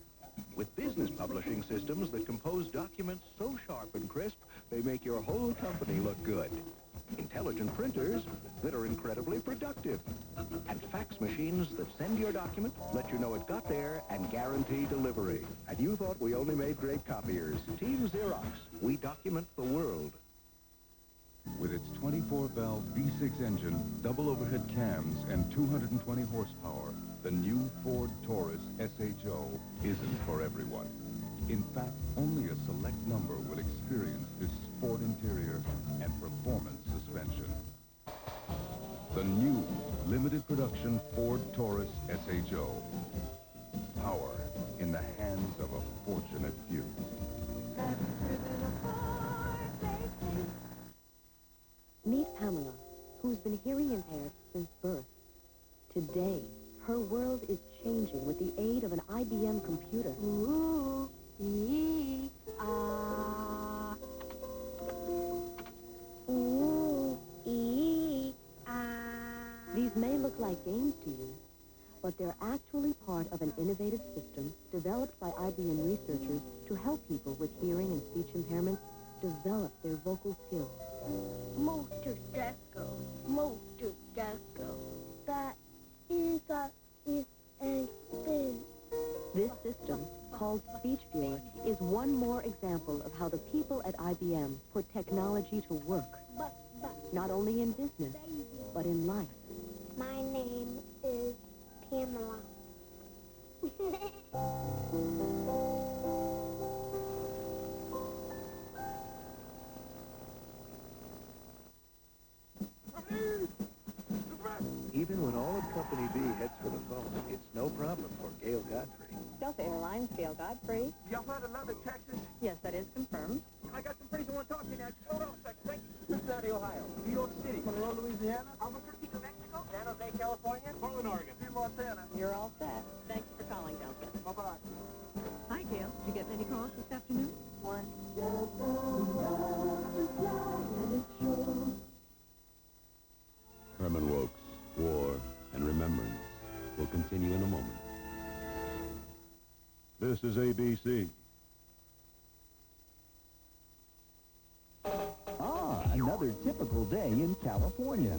[SPEAKER 19] With business publishing systems that compose documents so sharp and crisp, they make your whole company look good. Intelligent printers that are incredibly productive. And fax machines that send your document, let you know it got there, and guarantee delivery. And you thought we only made great copiers. Team Xerox, we document the world.
[SPEAKER 20] With its 24-valve V6 engine, double overhead cams, and 220 horsepower, the new Ford Taurus SHO isn't for everyone. In fact, only a select number will experience this sport interior and performance suspension. The new limited production Ford Taurus SHO. Power in the hands of a fortunate few.
[SPEAKER 21] Meet Pamela, who's been hearing impaired since birth. Today, her world is changing with the aid of an IBM computer.
[SPEAKER 11] Ooh, ee, ah.
[SPEAKER 21] Ooh, ee, ah. These may look like games to you, but they're actually part of an innovative system developed by IBM researchers to help people with hearing and speech impairments develop their vocal skills.
[SPEAKER 22] Motor Desco. That is a thing.
[SPEAKER 21] This system, called Speech Viewer, is one more example of how the people at IBM put technology to work. Not only in business, but in life.
[SPEAKER 22] My name is Pamela.
[SPEAKER 19] Even when all of Company B heads for the phone, it's no problem for Gail Godfrey.
[SPEAKER 13] Delta Airlines, Gail Godfrey.
[SPEAKER 8] Y'all heard another Texas?
[SPEAKER 13] Yes, that is confirmed.
[SPEAKER 8] I got some friends who want to talk to you now. Just hold on a second. Thank you. Cincinnati, Ohio. New York City. Monroe, Louisiana. Albuquerque, New Mexico. San Jose, California. Portland, Oregon. Here, Montana.
[SPEAKER 13] You're all set. Thanks for calling, Delta.
[SPEAKER 8] Bye-bye.
[SPEAKER 13] Hi, Gail. Did you get any calls this afternoon? One.
[SPEAKER 4] Herman Wouk's War and Remembrance will continue in a moment. This is ABC.
[SPEAKER 3] Another typical day in California.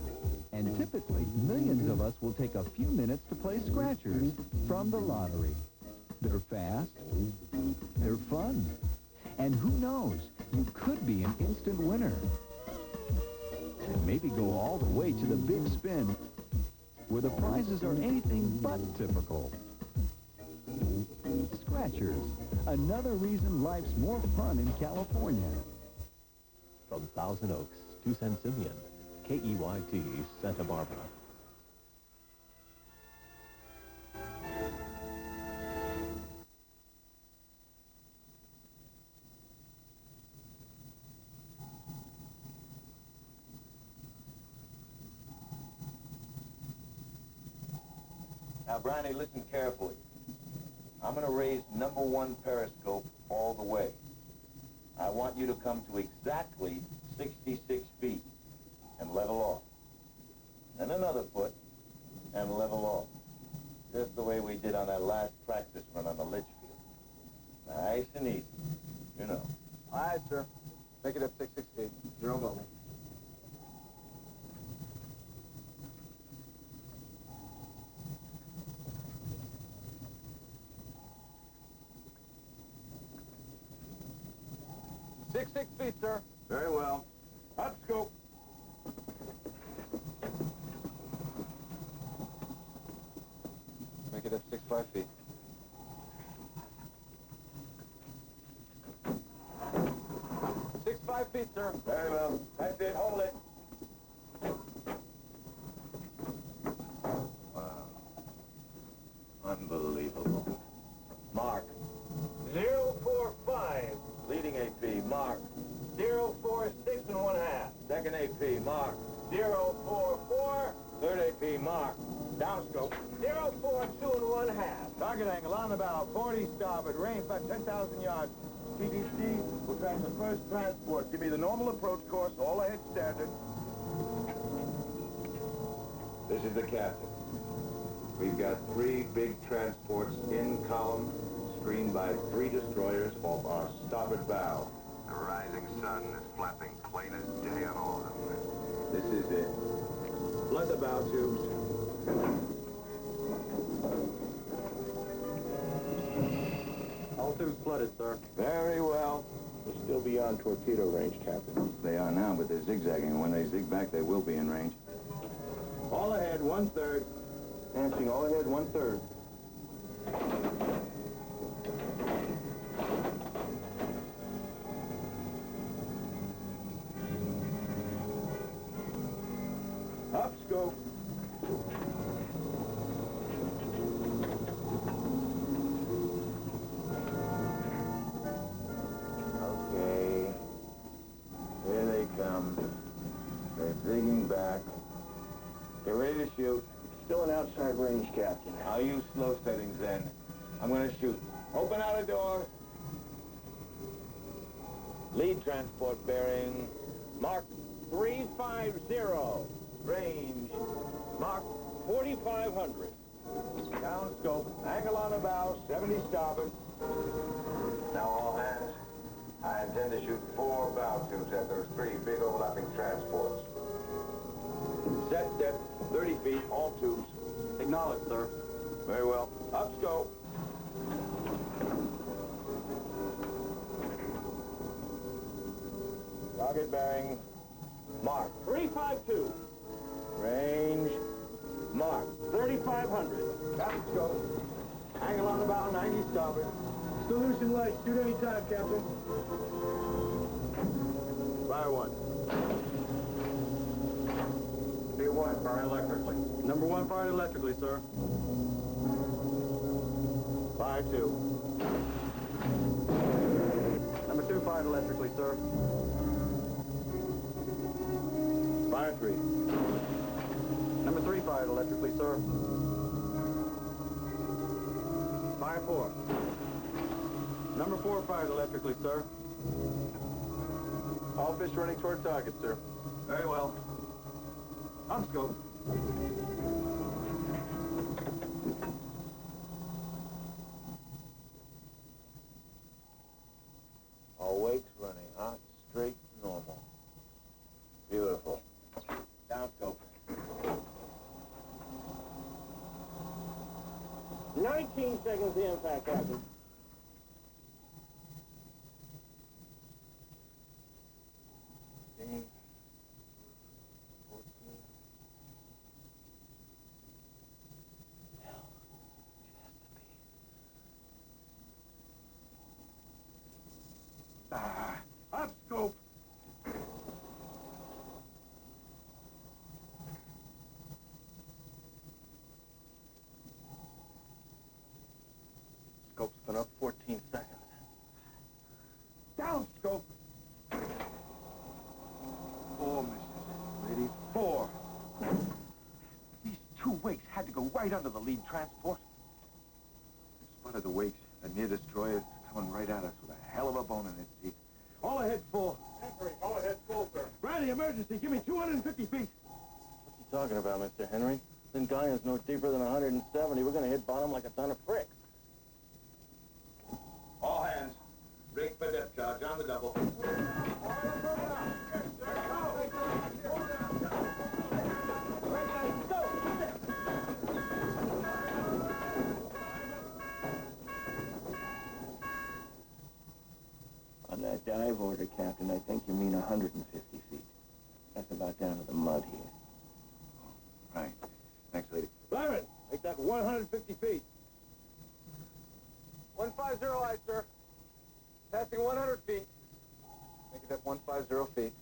[SPEAKER 3] And typically, millions of us will take a few minutes to play scratchers from the lottery. They're fast. They're fun. And who knows, you could be an instant winner. And maybe go all the way to the big spin, where the prizes are anything but typical. Scratchers, another reason life's more fun in California.
[SPEAKER 23] From Thousand Oaks to San Simeon, KEYT Santa Barbara.
[SPEAKER 10] Now, Brownie, listen carefully. I'm going to raise #1 periscope all the way. I want you to come to exactly 66 feet and level off. Then another foot and level off. Just the way we did on that last practice run on the Litchfield. Nice and easy. You know.
[SPEAKER 16] All right, sir. Make it up 66 feet. Zero bubble. Six feet, sir.
[SPEAKER 10] Very well.
[SPEAKER 16] Up scope. Make it up 65 feet. 65 feet, sir.
[SPEAKER 10] Very well. That's it. Hold it. Unbelievable. Mark.
[SPEAKER 8] 045.
[SPEAKER 10] Leading AP, Mark.
[SPEAKER 8] 046 1/2.
[SPEAKER 10] Second AP, Mark.
[SPEAKER 8] 044.
[SPEAKER 10] Third AP, Mark. Downscope.
[SPEAKER 8] 042 1/2.
[SPEAKER 10] Target angle on about 40 starboard. Range about 10,000 yards. TDC will track the first transport. Give me the normal approach course, all ahead standard.
[SPEAKER 1] This is the captain. We've got 3 big transports in column, screened by 3 destroyers off our starboard bow.
[SPEAKER 5] The rising sun is flapping plain as day on all of them.
[SPEAKER 1] This is it. Flood the bow tubes.
[SPEAKER 12] All tubes flooded, sir.
[SPEAKER 10] Very well. We're still beyond torpedo range, Captain.
[SPEAKER 1] They are now, but they're zigzagging. When they zig back, they will be in range.
[SPEAKER 10] All ahead, 1/3. Answering all ahead, 1/3. Up scope. Okay. Here they come. They're zigging back. They're ready to shoot.
[SPEAKER 8] Still in outside range, Captain.
[SPEAKER 10] I'll use slow settings then. I'm going to shoot. Open outer door. Lead transport bearing. Mark 350. Range. Mark 4,500. Down scope. Angle on the bow. 70 starboard.
[SPEAKER 1] Now, all hands, I intend to shoot 4 bow tubes at those 3 big overlapping transports.
[SPEAKER 10] Set depth. 30 feet. All tubes.
[SPEAKER 12] Acknowledged, sir.
[SPEAKER 10] Very well. Up scope. Target bearing. Mark 352. Range. Mark 3,500. Down scope. Angle on the bow, 90 starboard.
[SPEAKER 8] Solution light. Shoot any time, Captain.
[SPEAKER 10] Fire 1.
[SPEAKER 1] Be 1, fire electrically.
[SPEAKER 12] Number 1 fired electrically, sir.
[SPEAKER 10] Fire 2.
[SPEAKER 12] Number 2 fired electrically, sir.
[SPEAKER 10] Fire 3.
[SPEAKER 12] Number 3 fired electrically, sir.
[SPEAKER 10] Fire 4.
[SPEAKER 12] Number 4 fired electrically, sir.
[SPEAKER 10] All fish running toward target, sir.
[SPEAKER 12] Very well.
[SPEAKER 10] Up scope. All wakes running hot, straight, normal. Beautiful. Down scope.
[SPEAKER 8] 19 seconds to impact, Captain.
[SPEAKER 10] Up scope.
[SPEAKER 12] Scope's been up 14 seconds.
[SPEAKER 10] Down scope.
[SPEAKER 12] 4 missions. Ready?
[SPEAKER 10] 4. These 2 wakes had to go right under the lead transport.
[SPEAKER 1] In spite of the wakes, a near destroyer is coming right at us with a hell of a bone in its teeth.
[SPEAKER 10] All ahead full.
[SPEAKER 8] Entry. All ahead full, sir.
[SPEAKER 10] Brandy, emergency. Give me 250 feet.
[SPEAKER 12] What you talking about, Mr. Henry? Then Guyon's no deeper than 170. We're going to hit bottom like a ton of bricks.
[SPEAKER 1] All hands, rig for depth charge on the double.
[SPEAKER 8] On that dive order, Captain, I think you mean 150 feet. That's about down to the mud here.
[SPEAKER 1] Right. Thanks, lady.
[SPEAKER 10] Byron, make that 150 feet.
[SPEAKER 12] 150 aye, sir. Passing 100 feet. Make it at 150 feet.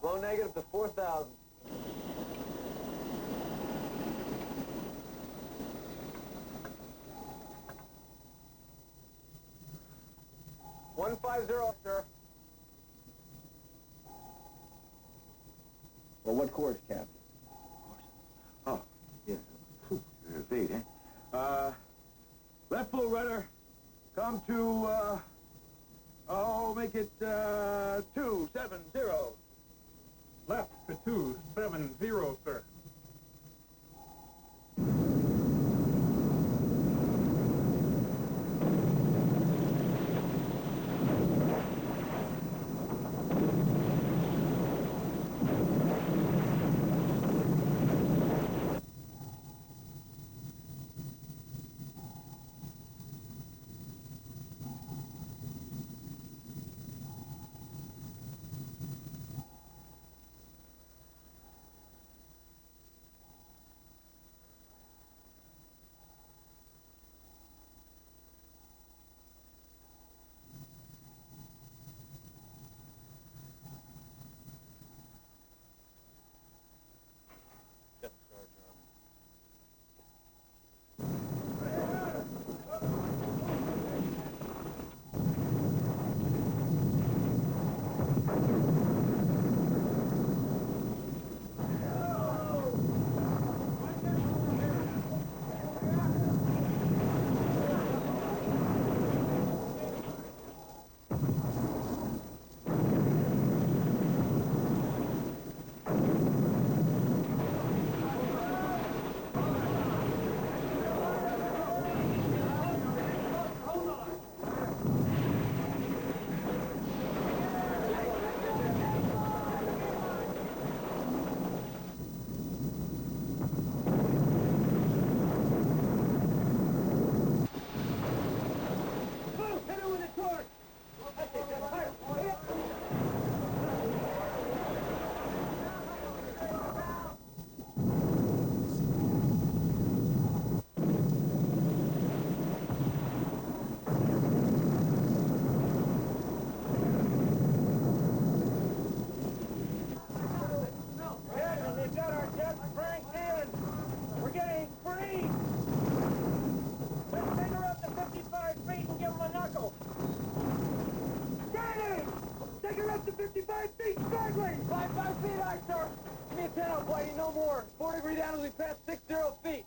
[SPEAKER 12] Low negative to 4,000.
[SPEAKER 8] 0, sir.
[SPEAKER 10] Well, what course, Captain? Oh, yes. Feet, eh? Left full rudder. Come to, make it, 270.
[SPEAKER 17] Left to 270, sir.
[SPEAKER 8] No more. 4-degree down as we pass 60 feet.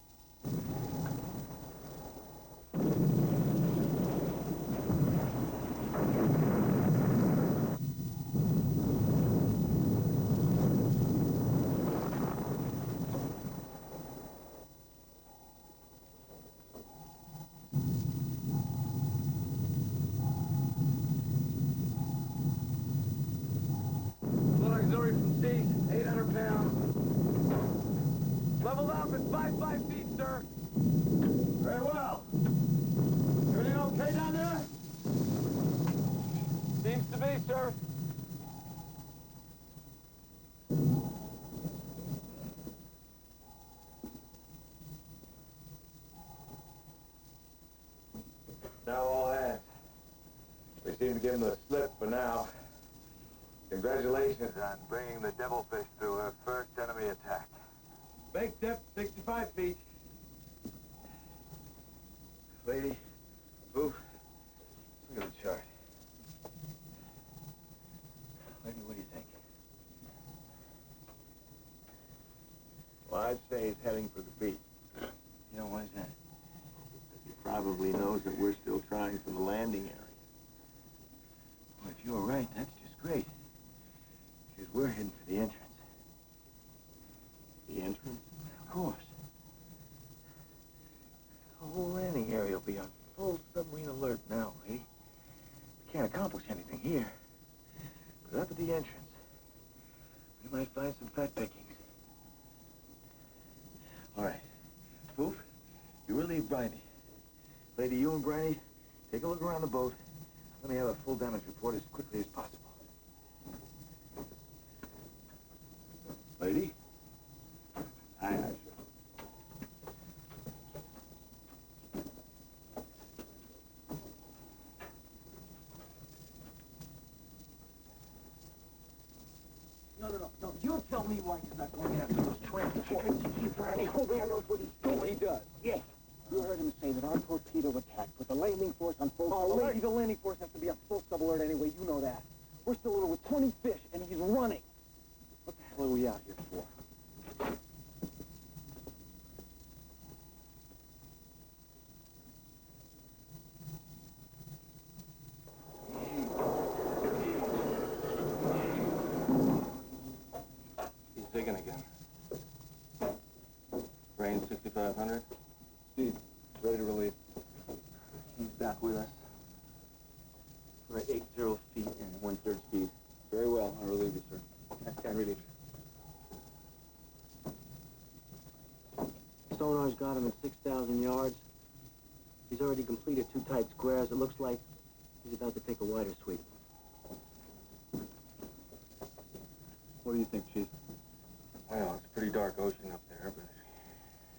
[SPEAKER 8] Float auxiliary from sea, 800 pounds. Leveled out at 5 feet, sir.
[SPEAKER 10] Very well. Everything okay down there?
[SPEAKER 8] Seems to be, sir.
[SPEAKER 10] Now all hands. We seem to give them the slip for now.
[SPEAKER 5] Congratulations on bringing the devilfish through her first enemy attack.
[SPEAKER 10] Make depth 65 feet. Lady, move. Look at the chart. Lady, what do you think?
[SPEAKER 16] Well, I'd say he's heading for the beach.
[SPEAKER 10] You know, why's that?
[SPEAKER 16] He probably knows that we're still trying for the landing area.
[SPEAKER 10] Well, if you're right, that's just great. Because we're heading for the entrance.
[SPEAKER 16] The entrance?
[SPEAKER 10] Of course. The whole landing area will be on full submarine alert now, lady. We can't accomplish anything here. But up at the entrance, we might find some fat pickings. All right. Foof, you relieve Briney. Lady, you and Briney, take a look around the boat. Let me have a full damage report as quickly as possible. Lady? Aye, aye, sir.
[SPEAKER 8] No. You tell me why he's not going after those transports. Briney, Colbert knows what he's doing. He does? Yes. You heard him say that our torpedo attack put the landing force on full alert. Oh, lady, the landing force has to be on full sub-alert anyway. You know that. We're still over with 20 fish, and he's running. What the hell are we out here for?
[SPEAKER 10] He's digging again. Range 6,500.
[SPEAKER 16] Steve, ready to relieve.
[SPEAKER 8] He's back with us. We're at 80 feet and 1/3 speed.
[SPEAKER 16] Very well. I'll relieve you, sir.
[SPEAKER 8] That's guy relieved. Sonar's got him at 6,000 yards. He's already completed 2 tight squares. It looks like he's about to take a wider sweep.
[SPEAKER 16] What do you think, Chief?
[SPEAKER 10] Well, it's a pretty dark ocean up there, but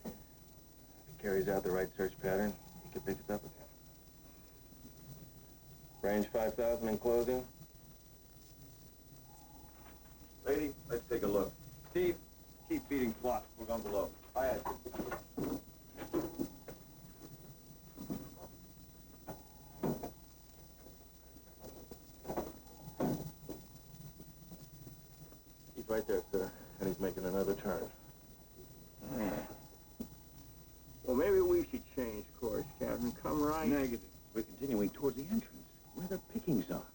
[SPEAKER 10] if he carries out the right search pattern, he could pick us up again. Range 5,000 in closing.
[SPEAKER 16] Lady, let's take a look. Steve, keep feeding flot. We're going below. Aye, aye.
[SPEAKER 10] He's right there, sir, and he's making another turn.
[SPEAKER 8] Well, maybe we should change course, Captain. Come right.
[SPEAKER 16] Negative. We're continuing towards the entrance, where the pickings are.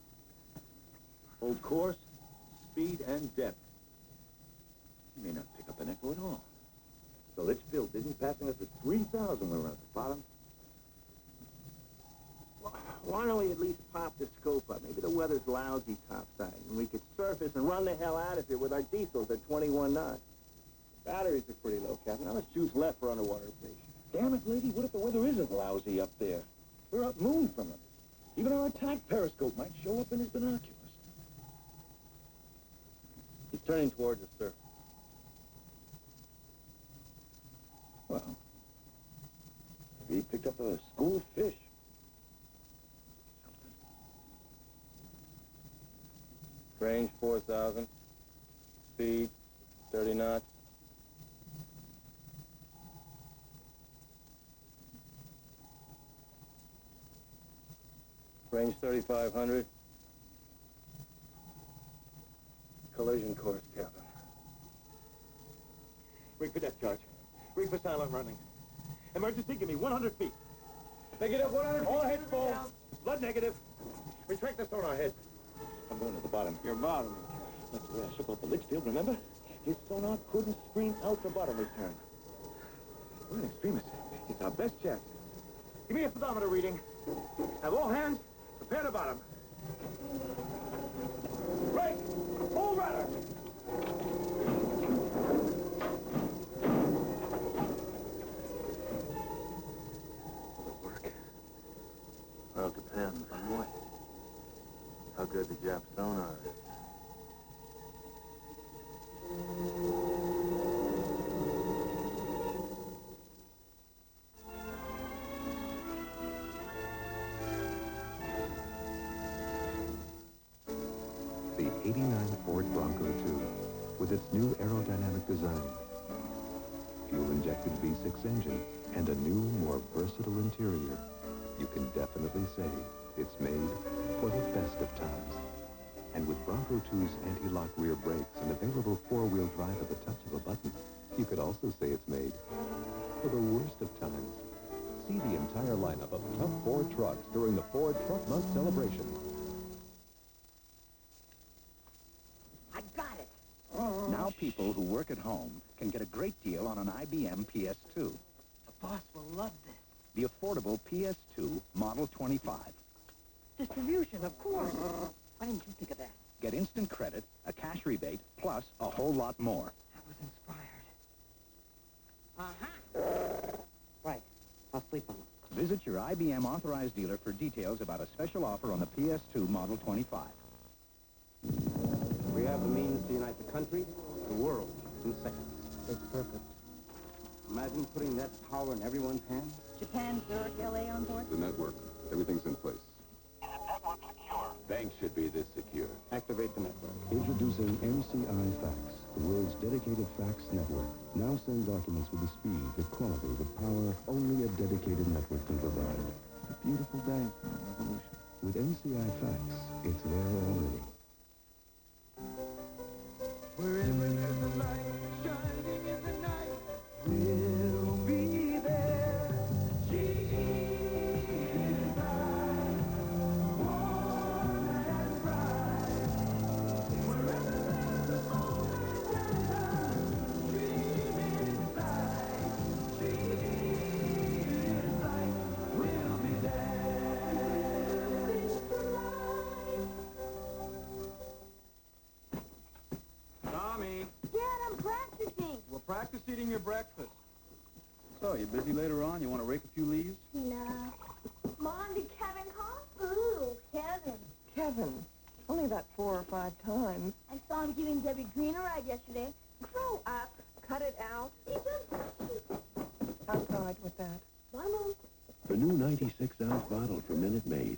[SPEAKER 16] Hold course, speed, and depth. He may not pick up an echo at all. So let's build. Isn't passing us at 3,000 when we're at the bottom?
[SPEAKER 8] Why don't we at least pop the scope up? Maybe the weather's lousy topside, and we could surface and run the hell out of here with our diesels at 21 knots. Batteries are pretty low, Captain. How much juice left for underwater station?
[SPEAKER 16] Damn it, lady, what if the weather isn't lousy up there? We're up moon from him. Even our attack periscope might show up in his binoculars.
[SPEAKER 10] He's turning towards us, sir.
[SPEAKER 16] Well, maybe he picked up a school of fish.
[SPEAKER 10] Range 4,000. Speed 30 knots. Range 3,500. Collision course, Captain.
[SPEAKER 8] Rig for depth charge. Rig for silent running. Emergency, give me 100 feet. Negative, 100 feet. All heads full. Blood negative. Retract the sonar head.
[SPEAKER 16] I'm going to the bottom.
[SPEAKER 8] Your bottom.
[SPEAKER 16] That's the way I shook off the Litchfield, remember? His sonar couldn't scream out the bottom return. We're an extremist. It's our best chance.
[SPEAKER 8] Give me a speedometer reading. Have all hands prepare to bottom. Right! Full rudder!
[SPEAKER 10] Will it work? Well, it depends. On what? How good the Jap sonar is.
[SPEAKER 6] The '89 Ford Bronco 2, with its new aerodynamic design, fuel-injected V6 engine, and a new, more versatile interior, you can definitely say it's made for the best of times. And with Bronco 2's anti-lock rear brakes and available four-wheel drive at the touch of a button, you could also say it's made for the worst of times.
[SPEAKER 19] See the entire lineup of tough Ford trucks during the Ford Truck Month celebration.
[SPEAKER 7] I got it.
[SPEAKER 15] Now people who work at home can get a great deal on an IBM PS2.
[SPEAKER 7] The boss will love this.
[SPEAKER 15] The affordable PS2 Model 25.
[SPEAKER 7] Distribution, of course. Why didn't you think of that?
[SPEAKER 15] Get instant credit, a cash rebate, plus a whole lot more.
[SPEAKER 7] I was inspired. Right. I'll sleep on it.
[SPEAKER 15] Visit your IBM authorized dealer for details about a special offer on the PS2 Model 25.
[SPEAKER 12] We have the means to unite the country, the world, in seconds.
[SPEAKER 7] It's perfect.
[SPEAKER 12] Imagine putting that power in everyone's hands.
[SPEAKER 11] Japan, Zurich, LA on board?
[SPEAKER 20] The network. Everything's in place.
[SPEAKER 5] Is the network secure?
[SPEAKER 6] bank should be this secure.
[SPEAKER 12] Activate the network.
[SPEAKER 2] Introducing MCI Fax, the world's dedicated fax network. Now send documents with the speed, the quality, the power only a dedicated network can provide.
[SPEAKER 12] A beautiful day for a revolution.
[SPEAKER 2] With MCI Fax, it's there already.
[SPEAKER 3] Wherever there's a light shining in the night, we'll be there. Jesus, warm and bright. Wherever there's a moment in time, dream inside. Jesus, we'll be
[SPEAKER 12] Tommy,
[SPEAKER 11] Dad, I'm practicing.
[SPEAKER 12] we'll practice eating your breakfast. So, you busy later on? You want to rake a few leaves?
[SPEAKER 22] No.
[SPEAKER 11] Mom, did Kevin come? Ooh, Kevin.
[SPEAKER 7] Kevin, only about 4 or 5 times.
[SPEAKER 22] I saw him giving Debbie Green a ride yesterday.
[SPEAKER 7] Grow up. Cut it out.
[SPEAKER 22] He just...
[SPEAKER 7] Outside with that.
[SPEAKER 22] Bye, Mom.
[SPEAKER 4] A new 96-ounce bottle for Minute Maid.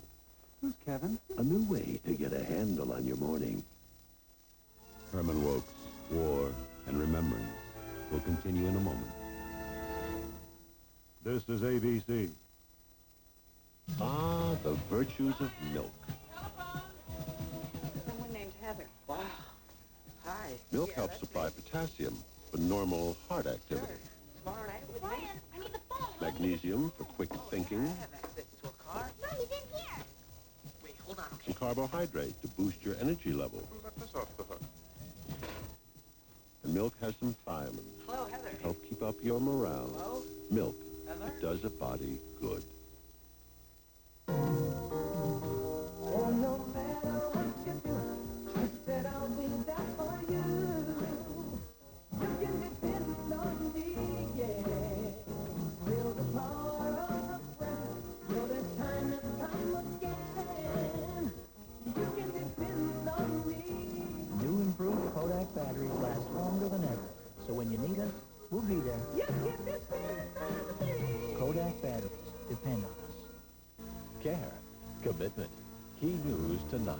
[SPEAKER 12] Who's Kevin?
[SPEAKER 4] A new way to get a handle on your morning. Herman Woke's War and Remembrance will continue in a moment.
[SPEAKER 20] This is ABC.
[SPEAKER 4] Ah, the virtues of milk.
[SPEAKER 7] Someone named Heather. Wow. Hi.
[SPEAKER 4] Milk helps supply potassium for normal heart activity.
[SPEAKER 7] Tomorrow night with
[SPEAKER 22] Ryan, I need the phone.
[SPEAKER 4] Magnesium for quick thinking.
[SPEAKER 7] access to a car.
[SPEAKER 22] No, he's in here.
[SPEAKER 7] Wait, hold on.
[SPEAKER 4] And carbohydrate to boost your energy level.
[SPEAKER 5] Let this off the hook.
[SPEAKER 4] And milk has some thiamine.
[SPEAKER 7] Hello, Heather.
[SPEAKER 4] Help keep up your morale.
[SPEAKER 7] Hello?
[SPEAKER 4] Milk.
[SPEAKER 7] Heather?
[SPEAKER 4] It does a body good.
[SPEAKER 3] Oh, no matter what you do, just that I'll be there for you. You can depend on me, yeah. Feel the power of a friend. Know that time has come again. You can depend on me.
[SPEAKER 14] New improved Kodak batteries last longer than ever. So when you need us, we'll be there.
[SPEAKER 3] You can depend on me.
[SPEAKER 14] Kodak batteries. Depend on us.
[SPEAKER 23] Care. Commitment. Key news tonight.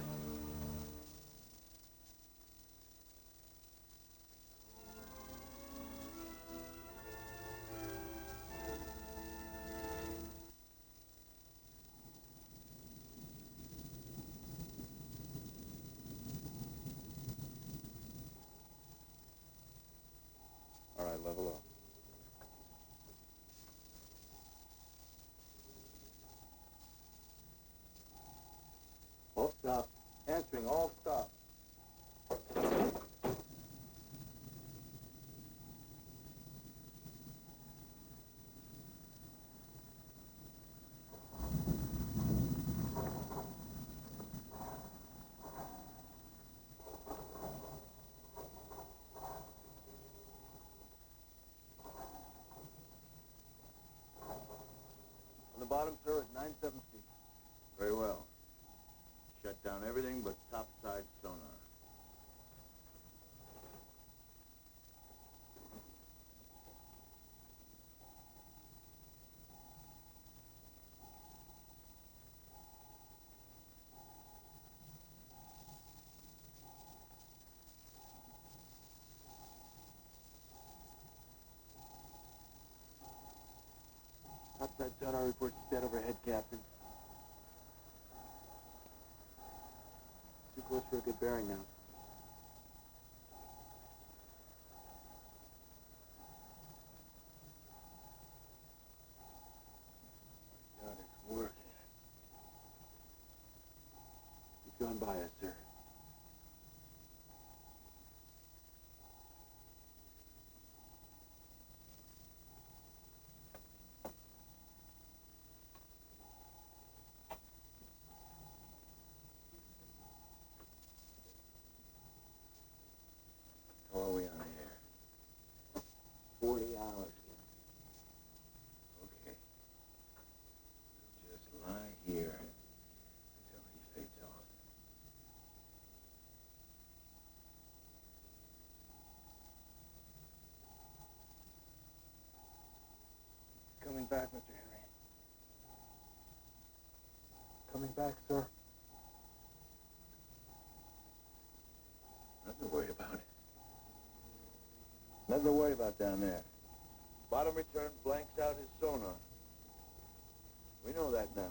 [SPEAKER 10] All right, level up.
[SPEAKER 8] All stop. Answering all stop. On the bottom, sir, is 9-7 feet.
[SPEAKER 16] Very well. Shut down everything but topside sonar.
[SPEAKER 8] Topside sonar reports dead overhead, Captain. Too close for a good bearing now. God, it's working. He's gone by us, sir.
[SPEAKER 16] How are we on air?
[SPEAKER 8] 40 hours.
[SPEAKER 16] Okay. We'll just lie here until he fades off.
[SPEAKER 8] Coming back, Mr. Henry. Coming back, sir.
[SPEAKER 10] Nothing to worry about down there. Bottom return blanks out his sonar. We know that now.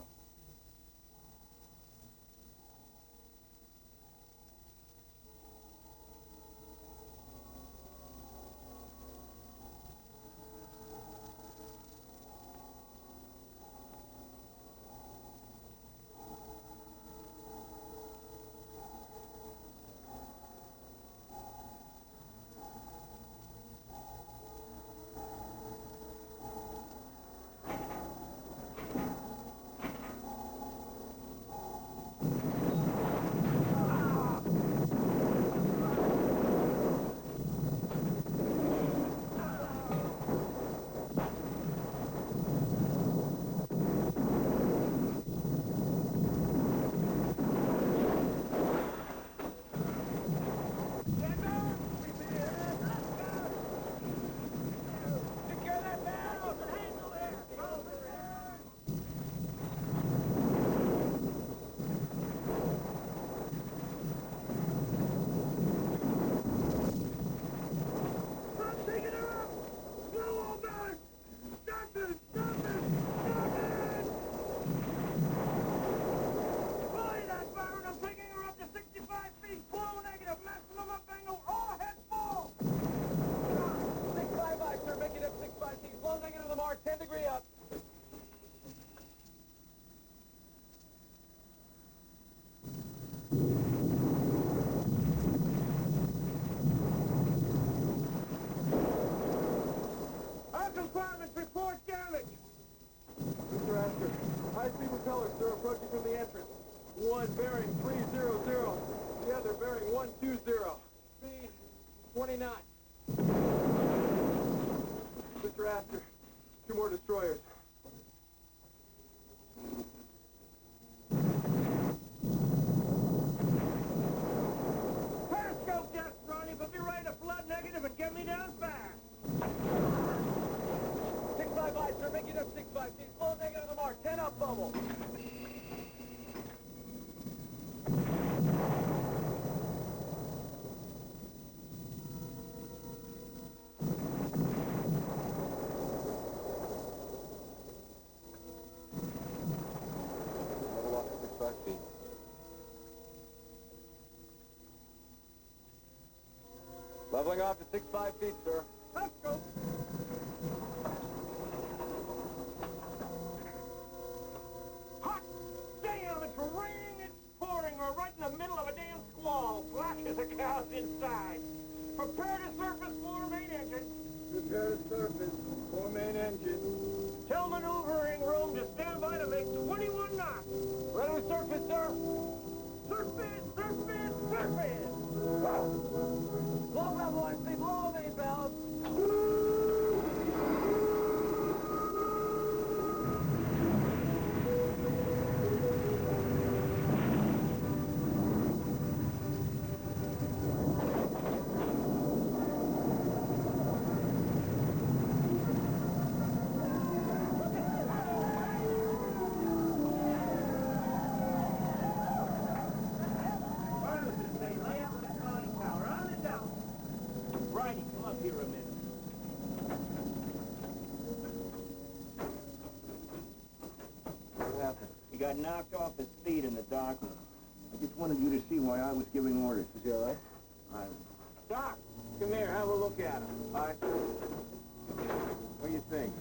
[SPEAKER 17] Compartment, report damage! Mr. Astor, high-speed propellers, sir, approaching from the entrance. One bearing 300, the other bearing 120. Speed 29. Mr. Astor, 2 more destroyers. Periscope just, Ronnie, but be ready to flood negative and get me down fast. 655, sir, make it up 656. Slow negative to the mark. 10 up bubble.
[SPEAKER 10] Level off at 65 feet.
[SPEAKER 17] Leveling off to 65 feet, sir. Let's go. Hot damn, it's raining, it's pouring. We're right in the middle of a damn squall. Black as a cow's inside. Prepare to surface, 4 main engine. Prepare to surface, 4 main engine. Tell maneuvering room to stand by to make 21 knots. Ready to surface, sir? Surface, surface, surface! Low level, I see low main valves. Righty, come up here a minute.
[SPEAKER 8] What happened? He got knocked off his feet in the dark room. I just wanted you to see why I was giving orders. Is he all right? All right. Doc, come here, have a look at him. All right. What do you think?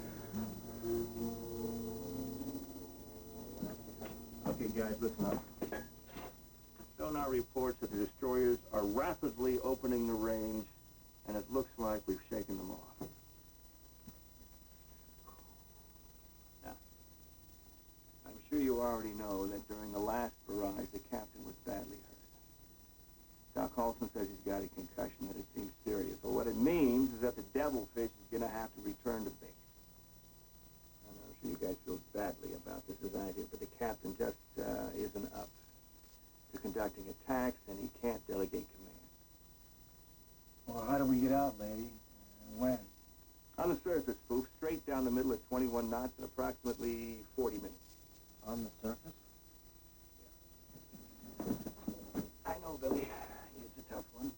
[SPEAKER 8] Okay, guys, listen up. Sonar reports that the destroyers are rapidly opening the range, and it looks like we've shaken them off. Now, I'm sure you already know that during the last barrage, the captain was badly hurt. Doc Holson says he's got a concussion that it seems serious. So what it means is that the devilfish is going to have to return to base. I'm sure you guys feel badly about this as I do, but the captain just isn't up to conducting attacks, and he can't delegate command.
[SPEAKER 10] Well, how do we get out, lady? And when?
[SPEAKER 8] On the surface, spoof, straight down the middle at 21 knots in approximately 40 minutes.
[SPEAKER 10] On the surface?
[SPEAKER 8] I know, Billy. It's a tough one.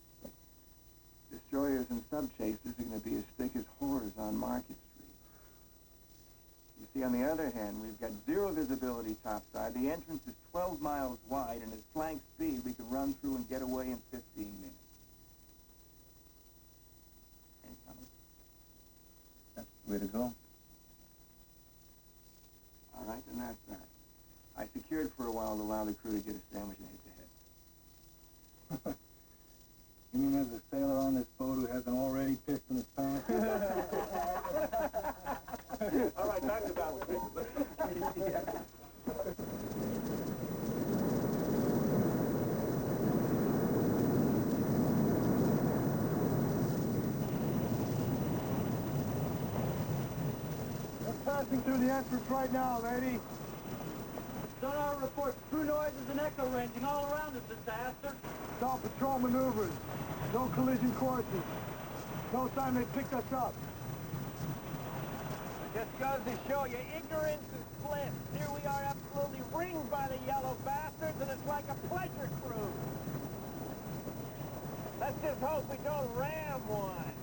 [SPEAKER 8] Destroyers and sub-chasers are going to be as See, on the other hand, we've got zero visibility topside. The entrance is 12 miles wide, and at flank speed, we can run through and get away in 15 minutes. Ain't coming. That's the way to go. All right, then that's that. I secured for a while to allow the crew to get a sandwich and hit the head.
[SPEAKER 10] You mean there's a sailor on this boat who hasn't already pissed in his pants?
[SPEAKER 17] All right, back to battle.
[SPEAKER 10] We're passing through the entrance right now, lady.
[SPEAKER 3] Sonar reports crew noises and echo ranging all around us, Mr. Astor.
[SPEAKER 10] Stop patrol maneuvers. No collision courses. No sign they picked us up.
[SPEAKER 3] Just goes to show you, ignorance is bliss. Here we are absolutely ringed by the yellow bastards, and it's like a pleasure cruise. Let's just hope we don't ram one.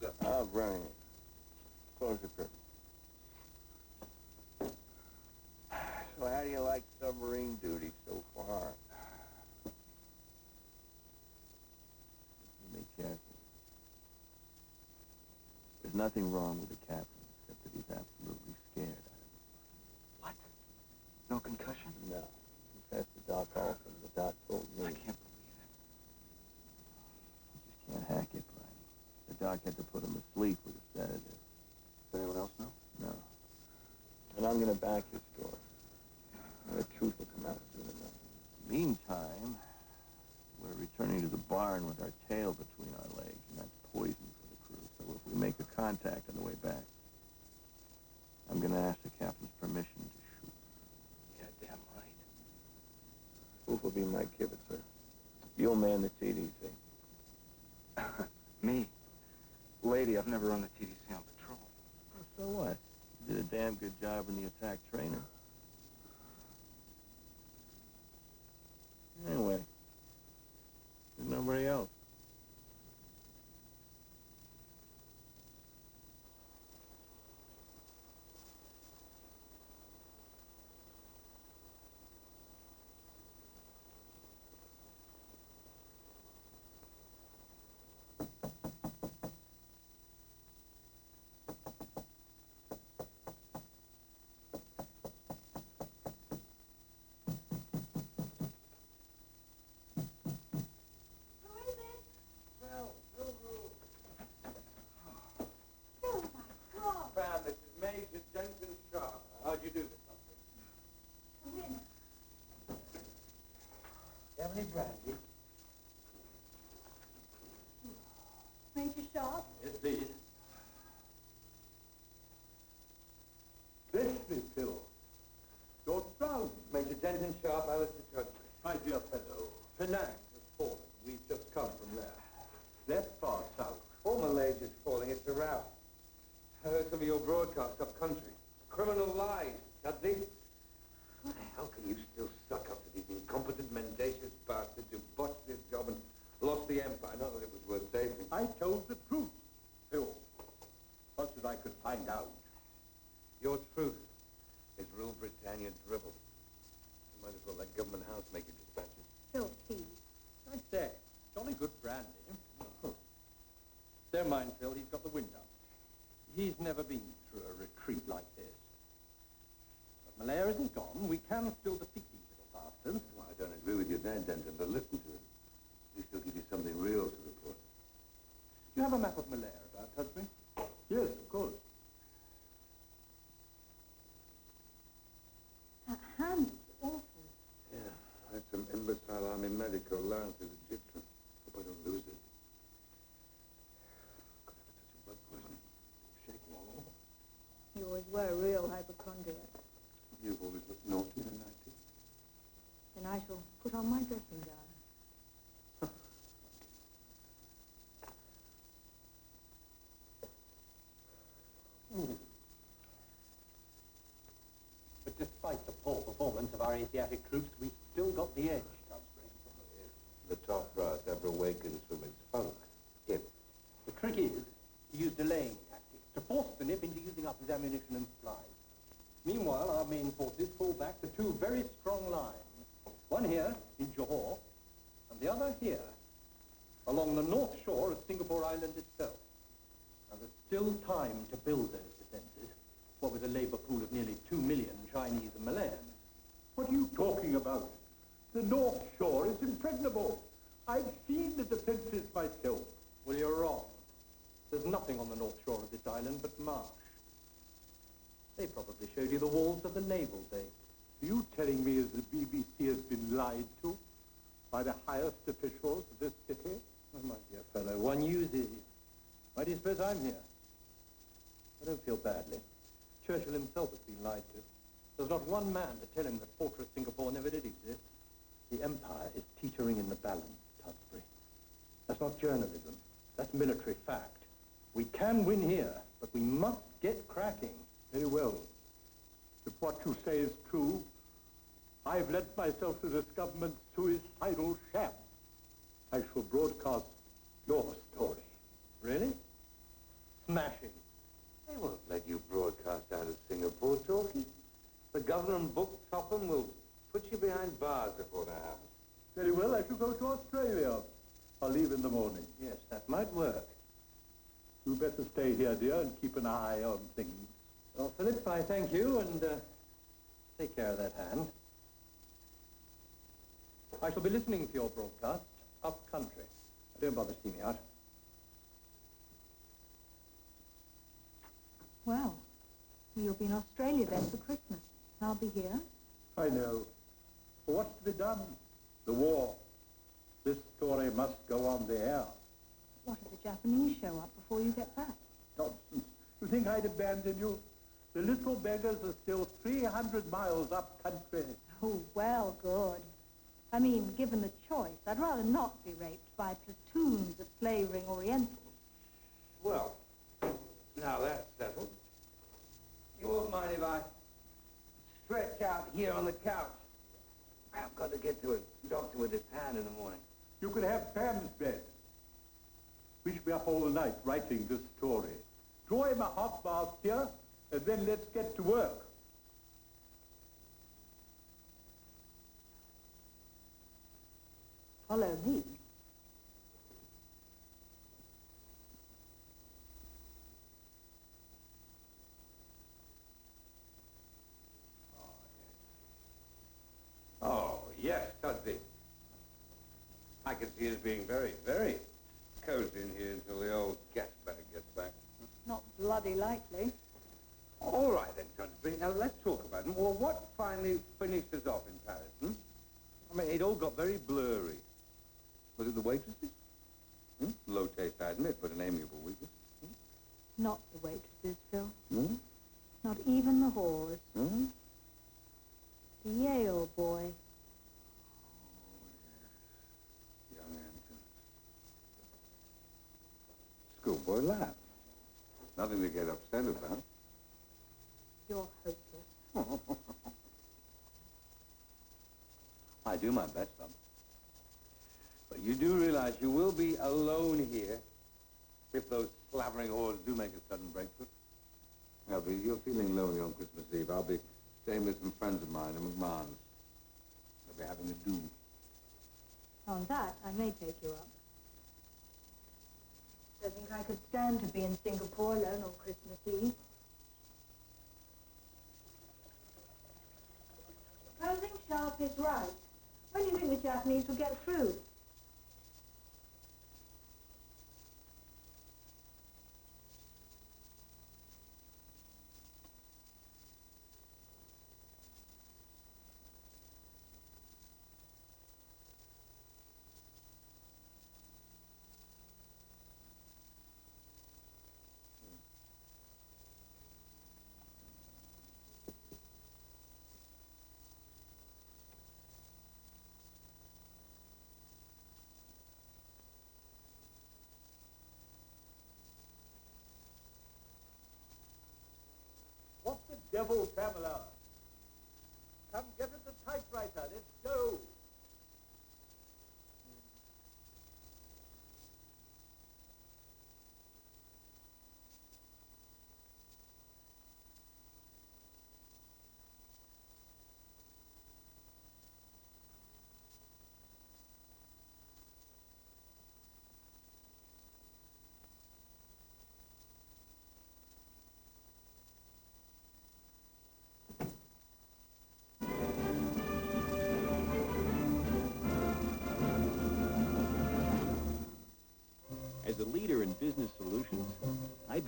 [SPEAKER 8] What's up? Oh, Brian. Close the curtain. So how do you like submarine duty so far? Be careful. There's nothing wrong with the captain, except that he's absolutely scared out of it.
[SPEAKER 3] What? No concussion?
[SPEAKER 8] No. Confessed to Doc Olson. The doc told me.
[SPEAKER 3] I can't believe it.
[SPEAKER 8] You just can't hack it, Brian. The doc had to put him to sleep with a sedative.
[SPEAKER 3] Does anyone else know?
[SPEAKER 8] No. And I'm going to back his story. The truth will come out soon enough. Meantime, we're returning to the barn with our tail between our legs, and that's poison for the crew. So if we make a contact on the way back, I'm going to ask the captain's permission to shoot.
[SPEAKER 3] Yeah, damn right.
[SPEAKER 8] Spoof will be my kibitzer. You'll man the TDC.
[SPEAKER 3] Me? Lady, I've never run the TDC on patrol.
[SPEAKER 8] So what? You did a damn good job in the attack trainer. Anyway, there's nobody else.
[SPEAKER 17] How'd you do this?
[SPEAKER 22] Come in.
[SPEAKER 3] Have any brandy?
[SPEAKER 22] Major Sharp?
[SPEAKER 17] Yes, please. This, Miss Hill. George Brown.
[SPEAKER 3] Major Denton Sharp, Alistair Country.
[SPEAKER 17] My dear fellow, Penang has fallen. We've just come from there. That far south.
[SPEAKER 3] All Malaysia's falling. It's a rout. I heard some of your broadcasts up country. Criminal lies, Dudley. How the hell can you still suck up to these incompetent, mendacious bastards who botched this job and lost the empire? Not that it was worth saving.
[SPEAKER 17] I told the truth, Hill. Much as I could find out.
[SPEAKER 3] Your truth is rule Britannia dribble. You might as well let Government House make your dispatches.
[SPEAKER 22] Phil, please.
[SPEAKER 17] I say, jolly good brandy. Never mind, Phil, he's got the wind up. He's never been through a retreat like this. But Malaya isn't gone. We can still defeat these little bastards.
[SPEAKER 3] Well, I don't agree with you there, Denton, but listen to him. At least he'll give you something real to report.
[SPEAKER 17] Do you have a map of Malaya about, Husband?
[SPEAKER 3] Yes, of course.
[SPEAKER 22] That hand is awful.
[SPEAKER 3] Yeah, that's some imbecile army medical learned through the Egyptian. Hope I don't lose it. Could have such a blood poisoning. Shaking all over.
[SPEAKER 22] You always were a real hypochondriac.
[SPEAKER 3] You've always looked naughty and naughty.
[SPEAKER 22] Then I shall put on my dressing gown.
[SPEAKER 17] But despite the poor performance of our Asiatic troops, we still got the edge, Godspring.
[SPEAKER 3] The top brass ever awakens from its funk. If.
[SPEAKER 17] The trick is, here in Johor, and the other here, along the north shore of Singapore Island itself. Now, there's still time to build those defenses, what with a labor pool of nearly 2 million Chinese and Malayans.
[SPEAKER 9] What are you talking about? The North Shore is impregnable. I've seen the defenses myself.
[SPEAKER 17] Well, you're wrong. There's nothing on the north shore of this island but marsh. They probably showed you the walls of the naval base.
[SPEAKER 9] Are you telling me the BBC has been lied to by the highest officials of this city?
[SPEAKER 17] Oh, my dear fellow, one uses you. Why do you suppose I'm here? I don't feel badly. Churchill himself has been lied to. There's not one man to tell him that Fortress Singapore never did exist. The empire is teetering in the balance, Tudsbury. That's not journalism. That's military fact. We can win here, but we must get cracking.
[SPEAKER 9] Very well. If what you say is true, I've led myself to this government's suicidal sham. I shall broadcast your story.
[SPEAKER 17] Really? Smashing.
[SPEAKER 1] They won't let you broadcast out of Singapore, Talkie. The governor and Book Topham will put you behind bars before that happens.
[SPEAKER 9] Very well, I shall go to Australia. I'll leave in the morning.
[SPEAKER 17] Yes, that might work.
[SPEAKER 9] You better stay here, dear, and keep an eye on things.
[SPEAKER 17] Well, Philip, I thank you, and take care of that hand. I shall be listening to your broadcast up country. Don't bother to see me out.
[SPEAKER 22] Well, you'll be in Australia then for Christmas. I'll be here.
[SPEAKER 9] I know. But what's to be done? The war. This story must go on the air.
[SPEAKER 22] What if the Japanese show up before you get back?
[SPEAKER 9] Nonsense. You think I'd abandon you? The little beggars are still 300 miles up country.
[SPEAKER 22] Oh, well, good. I mean, given the choice, I'd rather not be raped by platoons of slavering Orientals.
[SPEAKER 1] Well, now that's settled. You won't mind if I stretch out here on the couch? I've got to get to a doctor with his hand in the morning.
[SPEAKER 9] You could have Pam's bed. We should be up all night writing this story. Draw him a hot bath, dear, and then let's get to work.
[SPEAKER 22] Follow me.
[SPEAKER 1] Oh, yes, Tudsby. I can see it being very, very cozy in here until the old gas bag gets back.
[SPEAKER 22] Not bloody likely.
[SPEAKER 1] All right then, Tudsby. Now let's talk about it. Well, what finally finished us off in Paris, hmm? I mean, it all got very blurry. Was it the waitresses? Hmm? Low taste, I admit, but an amiable weakness. Hmm?
[SPEAKER 22] Not the waitresses, Phil.
[SPEAKER 1] Hmm?
[SPEAKER 22] Not even the whores.
[SPEAKER 1] Hmm?
[SPEAKER 22] The Yale boy.
[SPEAKER 1] Young Anton. Schoolboy laugh. Nothing to get upset about.
[SPEAKER 22] You're hopeless.
[SPEAKER 1] I do my best, son. But you do realize you will be alone here if those slavering whores do make a sudden breakthrough. Now, if you're feeling lonely on Christmas Eve, I'll be staying with some friends of mine in McMahon's. They'll be having a do.
[SPEAKER 22] On that, I may take you up. Don't think I could stand to be in Singapore alone on Christmas Eve. Supposing Sharp is right. When do you think the Japanese will get through?
[SPEAKER 9] What the devil, Pamela? Come get us a typewriter. Let's go.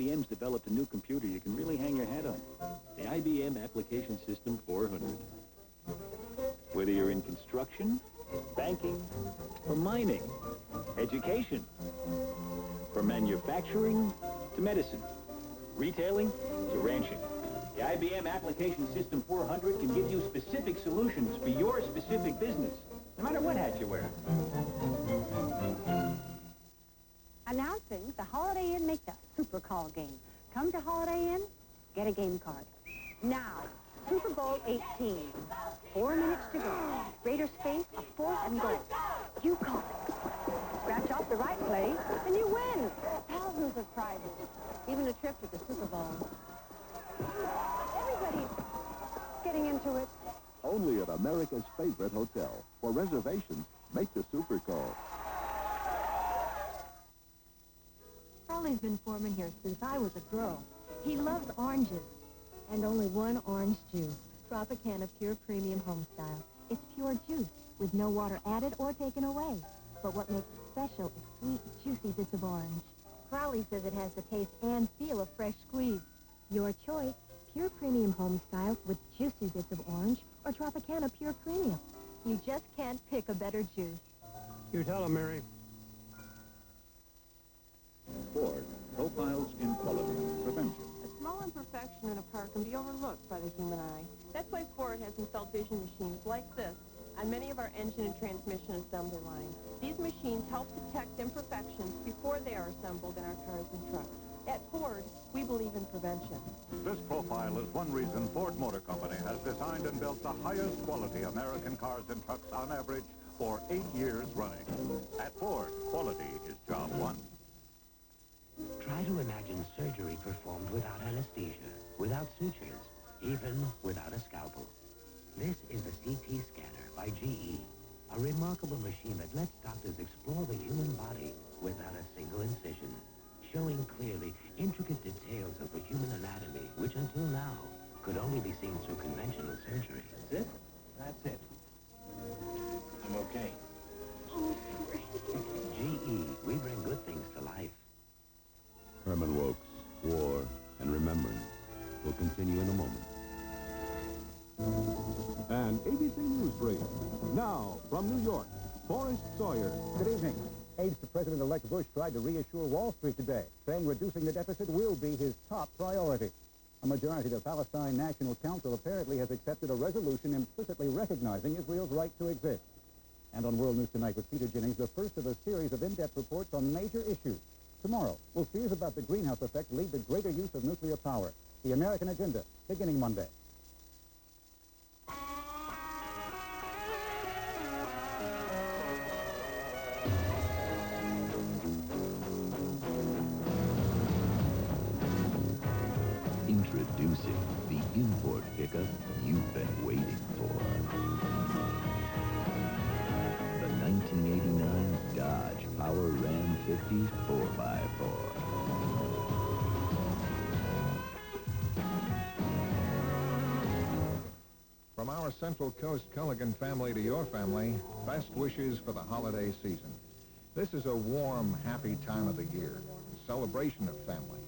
[SPEAKER 16] IBM's developed a new computer you can really hang your hat on. The IBM Application System 400. Whether you're in construction, banking, or mining, education, from manufacturing to medicine, retailing to ranching. The IBM Application System 400 can give you specific solutions for your specific business, no matter what hat you wear.
[SPEAKER 11] Announcing the Holiday Inn Make the Super Call game. Come to Holiday Inn, get a game card. Now, Super Bowl 18. 4 minutes to go. Raiders face a 4th and goal. You call it. Scratch off the right play, and you win. Thousands of prizes. Even a trip to the Super Bowl. Everybody's getting into it.
[SPEAKER 4] Only at America's favorite hotel. For reservations, make the super call.
[SPEAKER 22] Charlie's been foreman here since I was a girl. He loves oranges. And only one orange juice. Tropicana Pure Premium Homestyle. It's pure juice, with no water added or taken away. But what makes it special is sweet, juicy bits of orange. Crowley says it has the taste and feel of fresh squeeze. Your choice, Pure Premium Homestyle with juicy bits of orange, or Tropicana Pure Premium. You just can't pick a better juice.
[SPEAKER 13] You tell him, Mary.
[SPEAKER 15] Ford, profiles in quality, prevention.
[SPEAKER 18] A small imperfection in a part can be overlooked by the human eye. That's why Ford has installed vision machines like this on many of our engine and transmission assembly lines. These machines help detect imperfections before they are assembled in our cars and trucks. At Ford, we believe in prevention.
[SPEAKER 21] This profile is one reason Ford Motor Company has designed and built the highest quality American cars and trucks on average for 8 years running. At Ford, quality is job one.
[SPEAKER 24] Try to imagine surgery performed without anesthesia, without sutures, even without a scalpel. This is the CT scanner by GE, a remarkable machine that lets doctors explore the human body without a single incision, showing clearly intricate details of the human anatomy, which until now could only be seen through conventional surgery.
[SPEAKER 16] That's it? That's it. I'm okay.
[SPEAKER 24] Oh, GE, we bring good things to life.
[SPEAKER 4] Herman Woukes, War, and Remembrance will continue in a moment.
[SPEAKER 2] And ABC News Brief. Now, from New York, Forrest Sawyer.
[SPEAKER 25] Good evening. Aides to President-elect Bush tried to reassure Wall Street today, saying reducing the deficit will be his top priority. A majority of the Palestine National Council apparently has accepted a resolution implicitly recognizing Israel's right to exist. And on World News Tonight with Peter Jennings, the first of a series of in-depth reports on major issues. Tomorrow, will fears about the greenhouse effect lead to greater use of nuclear power? The American Agenda, beginning Monday.
[SPEAKER 4] Introducing the import pickup you've been waiting for. The 1989 Dodge Power Ram 50 4x4.
[SPEAKER 26] From our Central Coast Culligan family to your family, best wishes for the holiday season. This is a warm, happy time of the year, a celebration of family.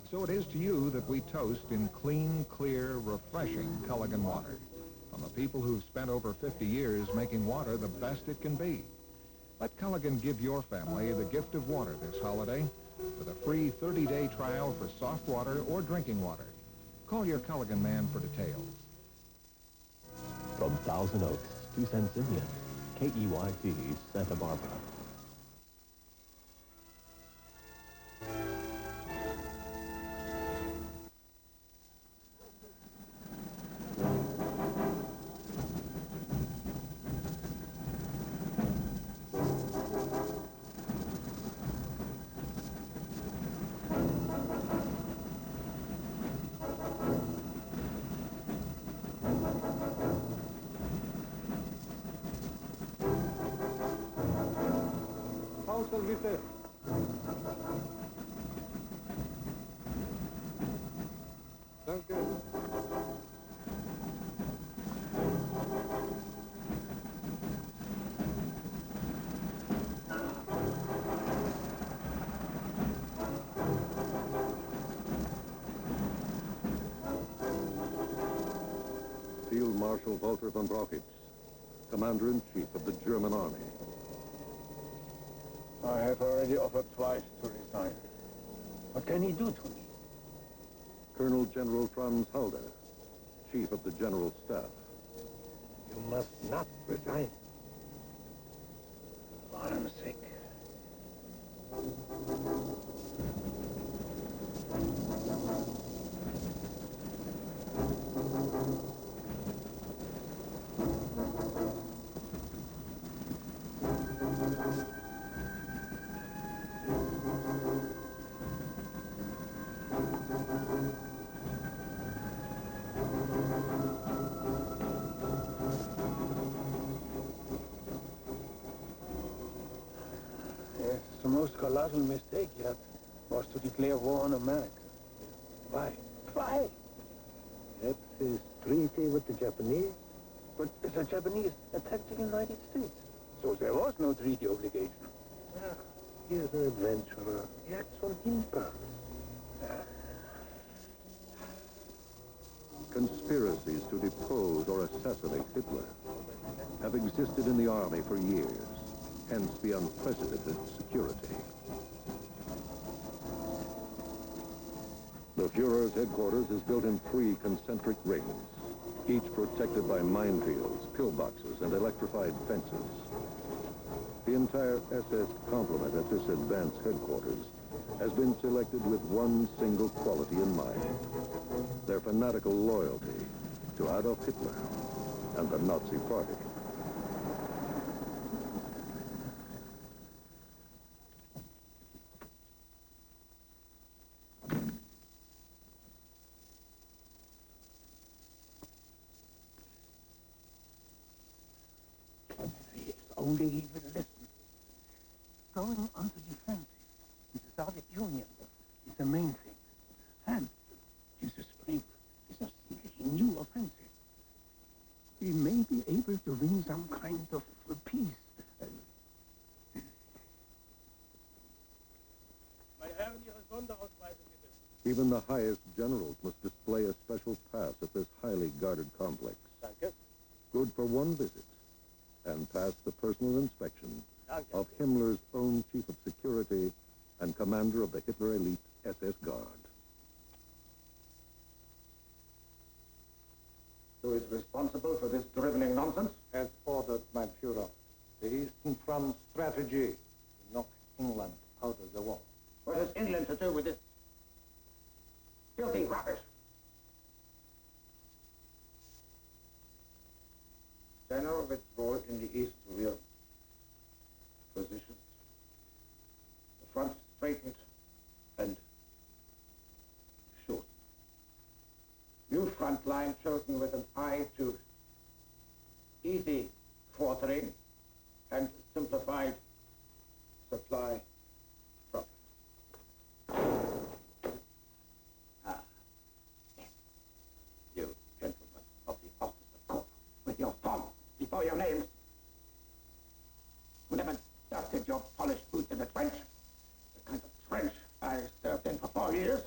[SPEAKER 26] So it is to you that we toast in clean, clear, refreshing Culligan water. From the people who've spent over 50 years making water the best it can be. Let Culligan give your family the gift of water this holiday with a free 30-day trial for soft water or drinking water. Call your Culligan man for details.
[SPEAKER 23] From Thousand Oaks to San Simeon, KEYT Santa Barbara.
[SPEAKER 9] Service. Thank you.
[SPEAKER 5] Marshal Walter von Brauchitsch, Commander-in-Chief of the German Army.
[SPEAKER 10] I have already offered twice to resign. What can he do to me?
[SPEAKER 5] Colonel General Franz Halder, Chief of the General Staff.
[SPEAKER 10] You must not resign. For I'm sick. Yes, the most colossal mistake yet was to declare war on America. Why? Why? That's his treaty with the Japanese. But the Japanese attacked the United States. So there was no treaty obligation. He is an adventurer. He acts on impulse.
[SPEAKER 5] Conspiracies to depose or assassinate Hitler have existed in the army for years, hence the unprecedented security. The Fuhrer's headquarters is built in 3 concentric rings, each protected by minefields, pillboxes, and electrified fences. The entire SS complement at this advanced headquarters has been selected with one single quality in mind: their fanatical loyalty to Adolf Hitler and the Nazi Party.
[SPEAKER 10] Only he will listen. Going on the defensive in the Soviet Union is the main thing. And in the spring is a completely new offensive. We may be able to win some kind of peace.
[SPEAKER 5] Even the highest generals must display a special pass at this highly guarded complex. Good for one visit, and pass the personal inspection of Himmler's own chief of security and commander of the Hitler elite SS Guard.
[SPEAKER 10] Who is responsible for this driveling nonsense?
[SPEAKER 17] As ordered, my Führer. The Eastern Front's strategy to knock England out of the war.
[SPEAKER 10] What has England to do with this filthy rubbish? General, withdraw in the east to your positions. The front straightened and short. New front line chosen with an eye to easy quartering and simplified supply profit. You gentlemen of the office of court, with your thumb before your names, who never dusted your polished boots in the trench, the kind of trench I served in for 4 years,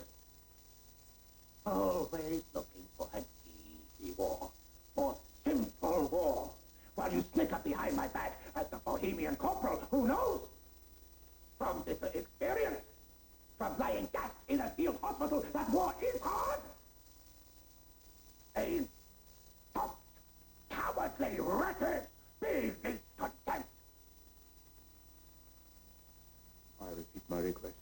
[SPEAKER 10] always looking for an easy war, for simple war, while you snicker behind my back as the Bohemian corporal who knows, from bitter experience, from lying gasped in a field hospital, that war is hard. A soft, cowardly wretched, be discontent. I repeat my request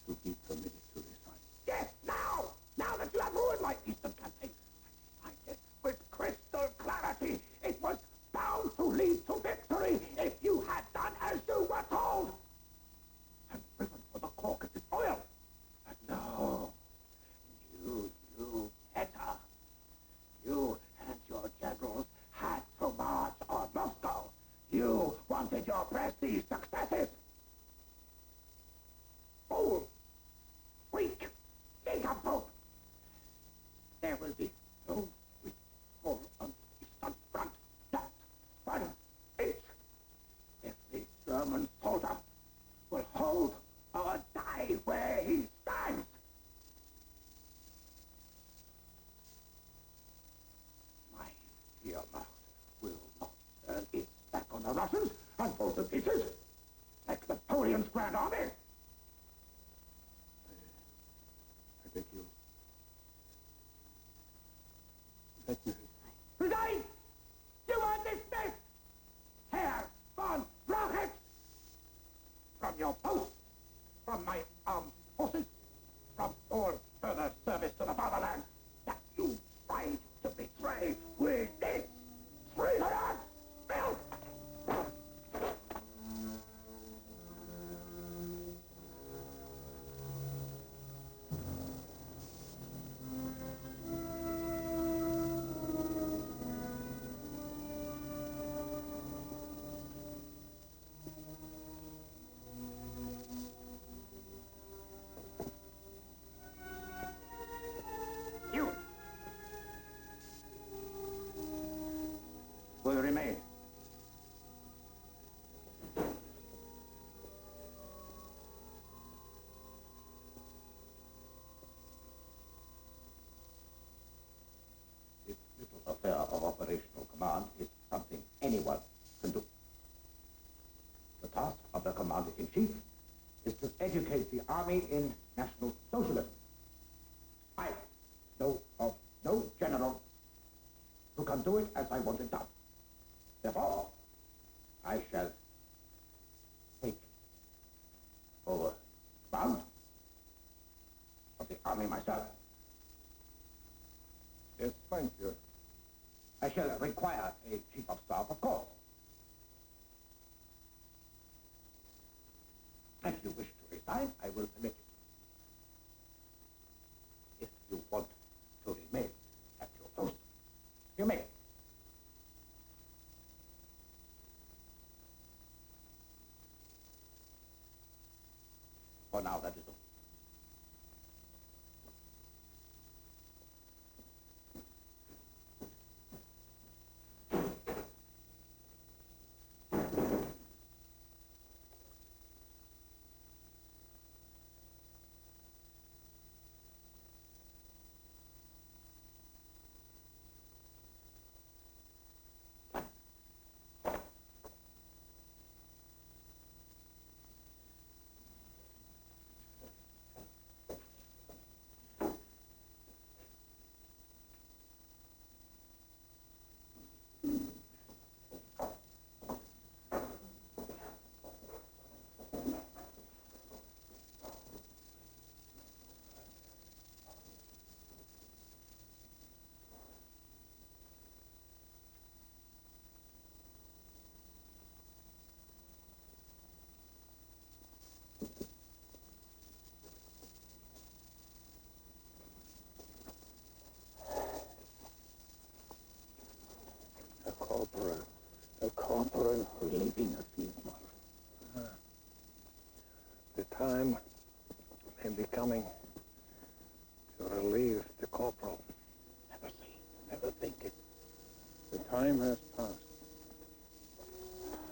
[SPEAKER 10] to be permitted to resign. Yes, now! Now that you have ruined my Eastern campaign, I find it with crystal clarity. It was bound to lead to victory if you had done as you were told. And driven for the Caucasus oil. But no, you knew better. You and your generals had to march on Moscow. You wanted your prestige successes. Fool! Weak! Nincompoop! There will be no withdrawal on the Eastern Front. Not 1 inch. Every German soldier will hold or die where he stands. My dear
[SPEAKER 17] Napoleon's Grand Army. I beg you. Let me resign! You are dismissed! Herr von Brauchitz! From your post, from my armed forces, from all further service to the fatherland, that you tried to betray with this treasonous bill! You will remain.
[SPEAKER 16] This little affair of operational command is something anyone can do. The task of the commander-in-chief is to educate the army in National Socialism. I know of no general who can do it as I want it done. Therefore, I shall take over command of the army myself.
[SPEAKER 5] Yes, thank you.
[SPEAKER 16] I shall require a chief of staff, of course. If you wish to resign, I will permit you. If you want to remain at your post, you may. For now, that is all.
[SPEAKER 17] A corporal relieving a field marshal. The time may be coming to relieve the corporal. Never say, never think it. The time has passed.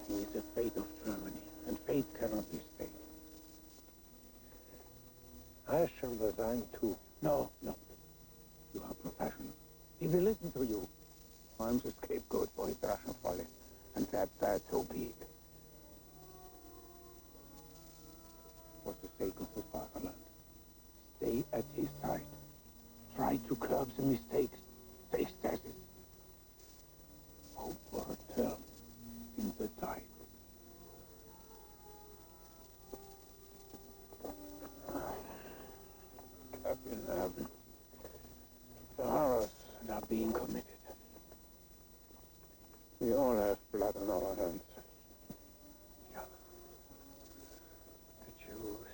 [SPEAKER 17] He is the fate of Germany, and fate cannot be stayed. I shall resign too. No. You are professional. He will listen to you. I'm the scapegoat for his Russian folly, and that's so big. For the sake of the fatherland, stay at his side. Try to curb the mistakes. Stay stasis. Hope for a turn in the tide. Captain Abel, the horrors that are being committed. We all have blood on our hands. Yeah. The Jews.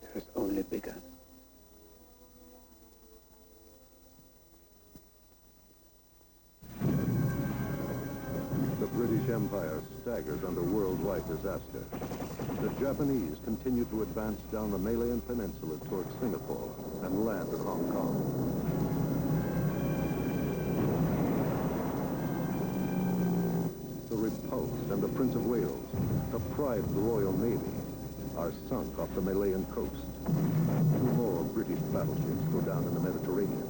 [SPEAKER 17] It has only begun.
[SPEAKER 5] The British Empire staggers under worldwide disaster. The Japanese continue to advance down the Malayan Peninsula towards Singapore and land at Hong Kong. The Repulse and the Prince of Wales, the pride of the Royal Navy, are sunk off the Malayan coast. 2 more British battleships go down in the Mediterranean.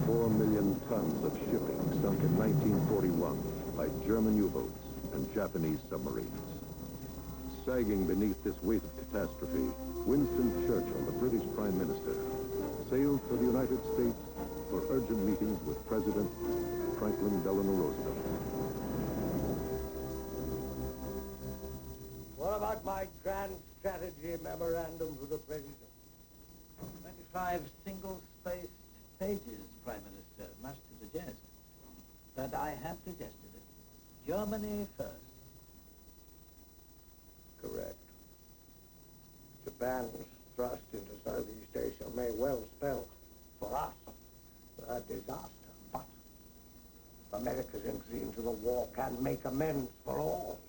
[SPEAKER 5] 4 million tons of shipping sunk in 1941 by German U-boats. and Japanese submarines. Sagging beneath this weight of catastrophe, Winston Churchill, the British Prime Minister, sailed for the United States for urgent meetings with President Franklin Delano Roosevelt.
[SPEAKER 6] What about my grand strategy memorandum for the President?
[SPEAKER 7] 25 single-spaced pages, Prime Minister, must suggest. But I have digested it. Germany first.
[SPEAKER 6] Correct. Japan's thrust into Southeast Asia may well spell, for us, a disaster. But America's entry into the war can make amends for all.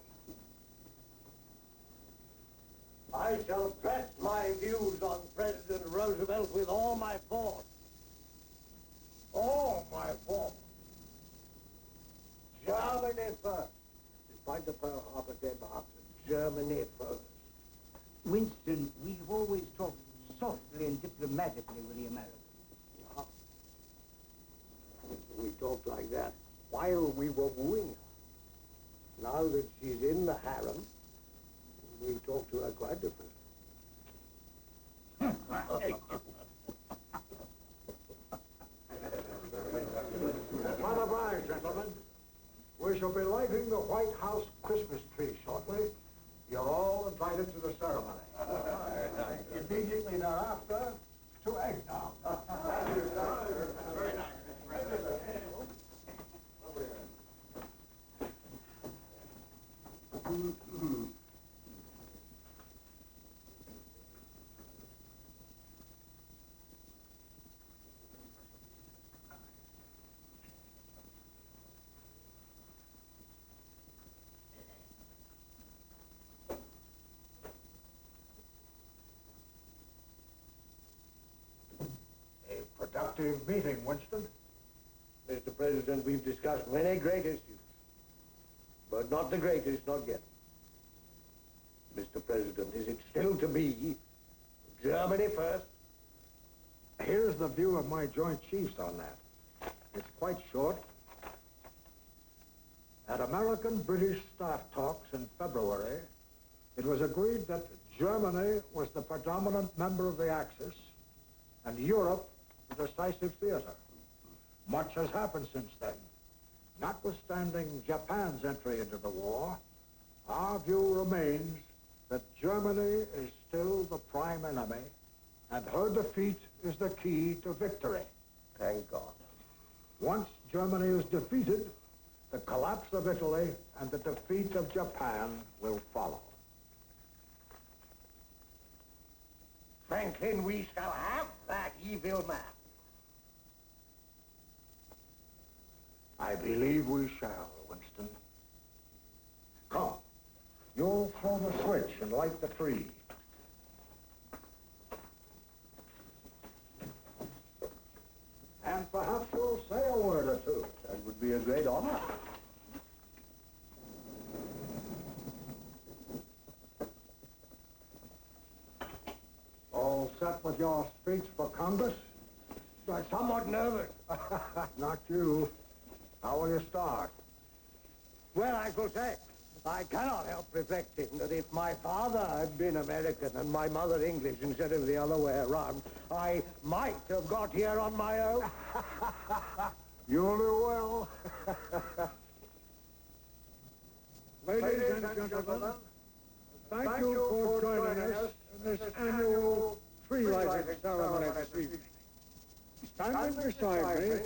[SPEAKER 6] I shall press my views on President Roosevelt with all my force. All my force. Germany first. Despite the Pearl Harbor debacle, Germany first.
[SPEAKER 12] Winston, we've always talked softly and diplomatically with the Americans.
[SPEAKER 6] We talked like that while we were wooing her. Now that she's in the harem, we talk to her quite differently.
[SPEAKER 14] By the by, gentlemen, we shall be lighting the White House Christmas tree shortly. You're all invited to the ceremony. Immediately thereafter, to eggnog. Very nice. Productive meeting, Winston.
[SPEAKER 6] Mr. President, we've discussed many great issues, but not the greatest, not yet. Mr. President, is it still to be Germany first?
[SPEAKER 14] Here's the view of my Joint Chiefs on that. It's quite short. At American-British staff talks in February, it was agreed that Germany was the predominant member of the Axis and Europe the decisive theater. Much has happened since then. Notwithstanding Japan's entry into the war, our view remains that Germany is still the prime enemy, and her defeat is the key to victory.
[SPEAKER 6] Thank God.
[SPEAKER 14] Once Germany is defeated, the collapse of Italy and the defeat of Japan will follow.
[SPEAKER 6] Franklin, we shall have that evil man.
[SPEAKER 14] I believe we shall, Winston. Come. You'll throw the switch and light the tree. And perhaps you'll say a word or two.
[SPEAKER 6] That would be a great honor.
[SPEAKER 14] All set with your speech for Congress?
[SPEAKER 6] I'm somewhat nervous.
[SPEAKER 14] Not you. How will you start?
[SPEAKER 6] Well, I shall say, I cannot help reflecting that if my father had been American and my mother English instead of the other way around, I might have got here on my own.
[SPEAKER 14] You'll do well. Ladies and gentlemen, thank you for joining us in this annual tree lighting ceremony this evening. Standing beside me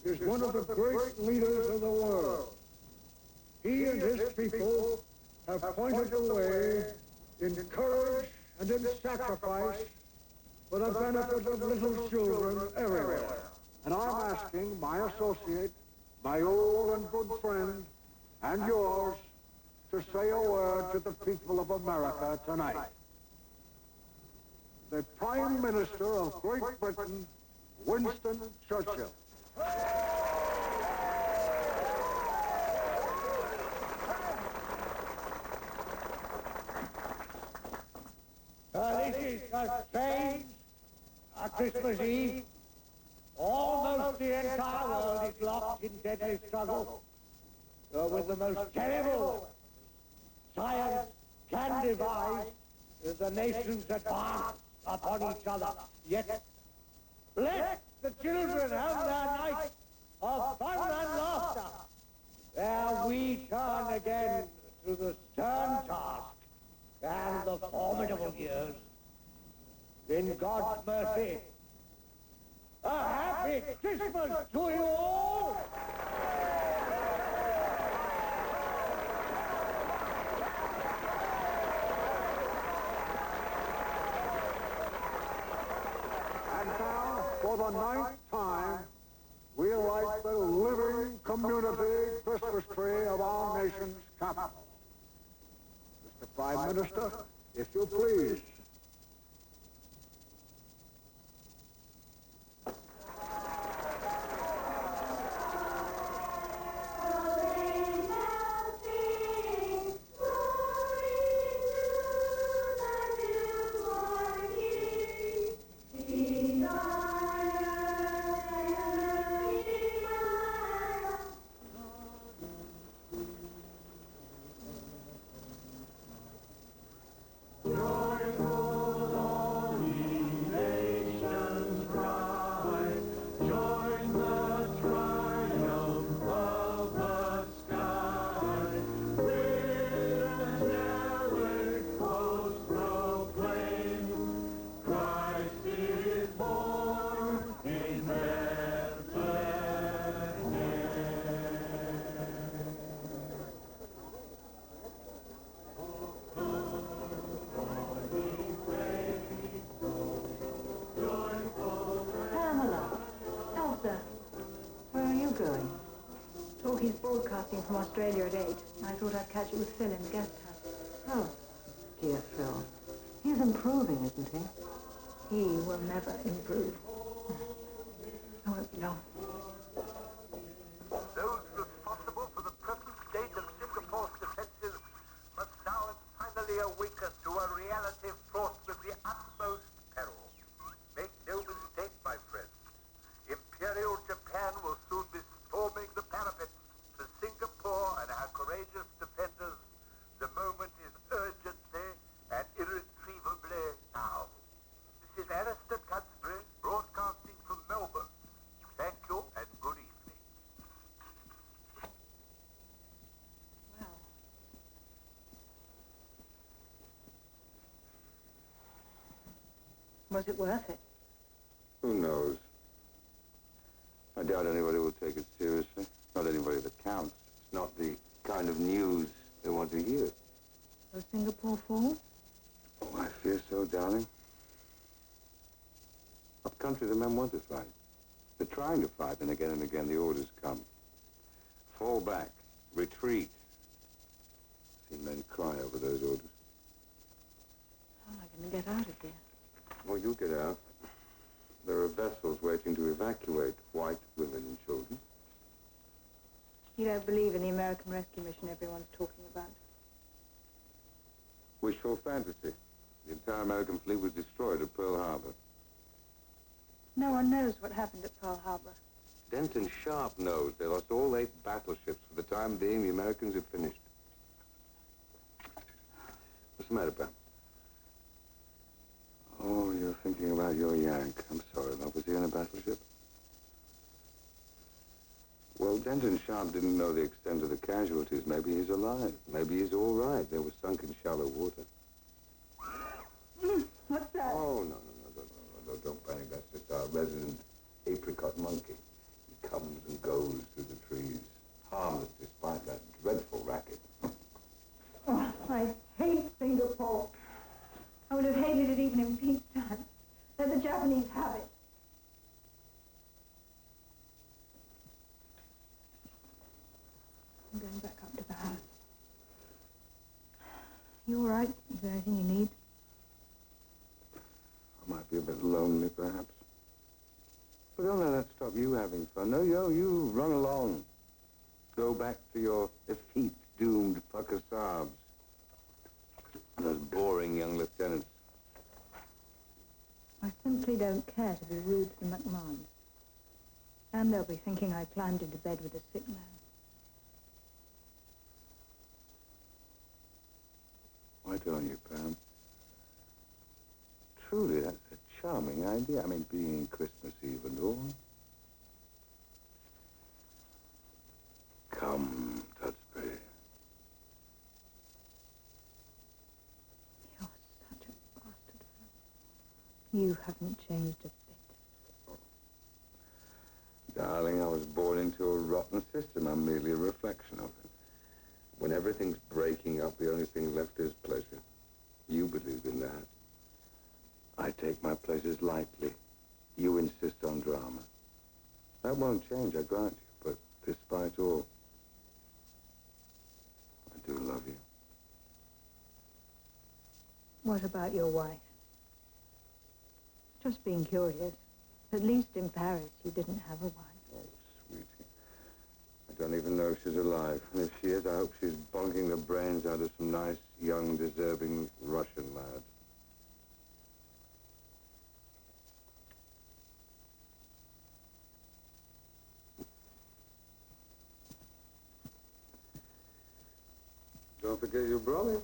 [SPEAKER 14] is one of the great leaders of the world. He and his people have pointed the way in courage and in sacrifice for the benefit of little children everywhere. And I'm asking my associate, my old and good friend, and yours, to say a word to the people of America tonight. The Prime Minister of Great Britain, Winston Churchill.
[SPEAKER 6] This is a strange, a Christmas Eve. Almost the entire world is locked in deadly struggle with the most terrible science can devise as the nations advance upon each other. Yet, let the children have their night of fun and laughter, ere we turn again to the stern task and the formidable years. In God's mercy, a happy Christmas to you all!
[SPEAKER 14] And now, for the 9th time, we light the living community Christmas tree of our nation's capital. Mr. Prime Minister, if you please.
[SPEAKER 1] He's broadcasting from Australia at 8. I thought I'd catch it with Phil in the guest house.
[SPEAKER 3] Oh, dear Phil. He's improving, isn't he?
[SPEAKER 1] He will never improve. I won't be long.
[SPEAKER 8] Those responsible for the present state of Singapore's defenses must now finally awaken to a reality fraught with the utmost peril. Make no mistake, my friends. Imperial Japan will soon be storming the parapet. To Singapore and our courageous defenders, the moment is urgently and irretrievably now. This is Alistair Gunsbury, broadcasting from Melbourne. Thank you and good evening.
[SPEAKER 1] Well. Was it worth it?
[SPEAKER 10] Who knows? I doubt anybody will take it seriously. Not anybody that counts. It's not the kind of news they want to hear.
[SPEAKER 1] Was Singapore fall?
[SPEAKER 10] Oh, I fear so, darling. Up country, the men want to fight. They're trying to fight, and again the orders come. Fall back. Retreat. I've seen men cry over those orders.
[SPEAKER 1] How am I going to get out of here?
[SPEAKER 10] Well, you get out. There are vessels waiting to evacuate white women and children.
[SPEAKER 1] You don't believe in the American rescue mission everyone's talking about?
[SPEAKER 10] Wishful fantasy. The entire American fleet was destroyed at Pearl Harbor.
[SPEAKER 1] No one knows what happened at Pearl Harbor.
[SPEAKER 10] Denton Sharp knows. They lost all 8 battleships. For the time being, the Americans have finished. What's the matter, Pam? Oh, you're thinking about your Yank. I'm sorry, love. Was he in a battleship? Well, Denton Sharp didn't know the extent of the casualties. Maybe he's alive. Maybe he's all right. They were sunk in shallow water.
[SPEAKER 1] What's that?
[SPEAKER 10] Oh, no, don't panic. That's just our resident apricot monkey. He comes and goes through the trees, harmless despite that dreadful racket.
[SPEAKER 1] Oh, I hate Singapore. I would have hated it even in peacetime. Let the Japanese have it. I'm going back up to the house. You all right? Is there anything you need?
[SPEAKER 10] I might be a bit lonely, perhaps. But don't let that stop you having fun. No, you run along. Go back to your effete-doomed fucker-sabs. Those boring young lieutenants.
[SPEAKER 1] I simply don't care to be rude to the McMahons. And they'll be thinking I climbed into bed with a sick man.
[SPEAKER 10] don't you, Pam? Truly, that's a charming idea. I mean, being Christmas Eve and all. Come, Tudsbury.
[SPEAKER 1] You're such a bastard, Phil. You haven't changed a bit.
[SPEAKER 10] Darling, I was born into a rotten system. I'm merely a reflection of it. When everything's breaking up, the only thing left is pleasure. You believe in that. I take my pleasures lightly. You insist on drama. That won't change, I grant you, but despite all, I do love you.
[SPEAKER 1] What about your wife? Just being curious. At least in Paris, you didn't have a wife.
[SPEAKER 10] Oh, sweetie. I don't even know if she's alive. And if she is, I hope she's bonking the brains out of some nice, young, deserving Russian lad. Don't forget your brother.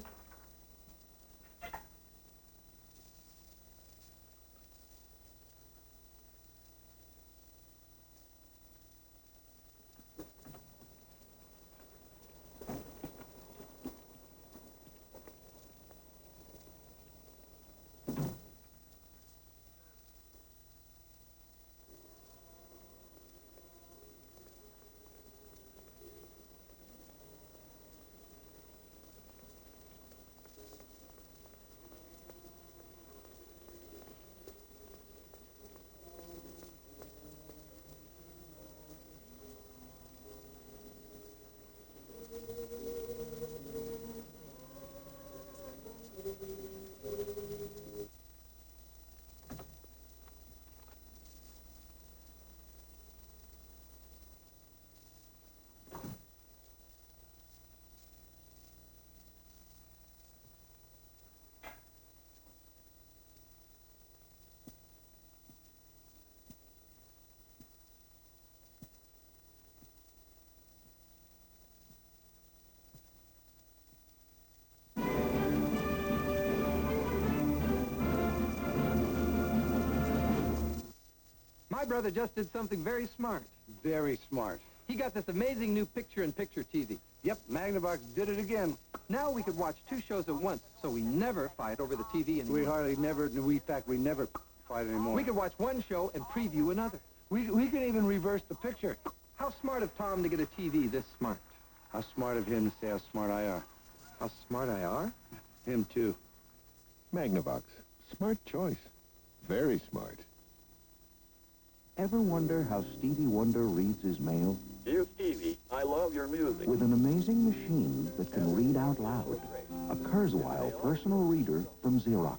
[SPEAKER 11] My brother just did something very smart.
[SPEAKER 10] Very smart.
[SPEAKER 11] He got this amazing new picture-in-picture TV.
[SPEAKER 10] Yep, Magnavox did it again.
[SPEAKER 11] Now we could watch 2 shows at once, so we never fight over the TV anymore.
[SPEAKER 10] In fact, we never fight anymore.
[SPEAKER 11] We could watch one show and preview another.
[SPEAKER 10] We can even reverse the picture.
[SPEAKER 11] How smart of Tom to get a TV this smart.
[SPEAKER 10] How smart of him to say how smart I are.
[SPEAKER 11] How smart I are?
[SPEAKER 10] Him, too.
[SPEAKER 4] Magnavox. Smart choice. Very smart.
[SPEAKER 13] Ever wonder how Stevie Wonder reads his mail?
[SPEAKER 15] Dear Stevie, I love your music.
[SPEAKER 13] With an amazing machine that can read out loud. A Kurzweil personal reader from Xerox.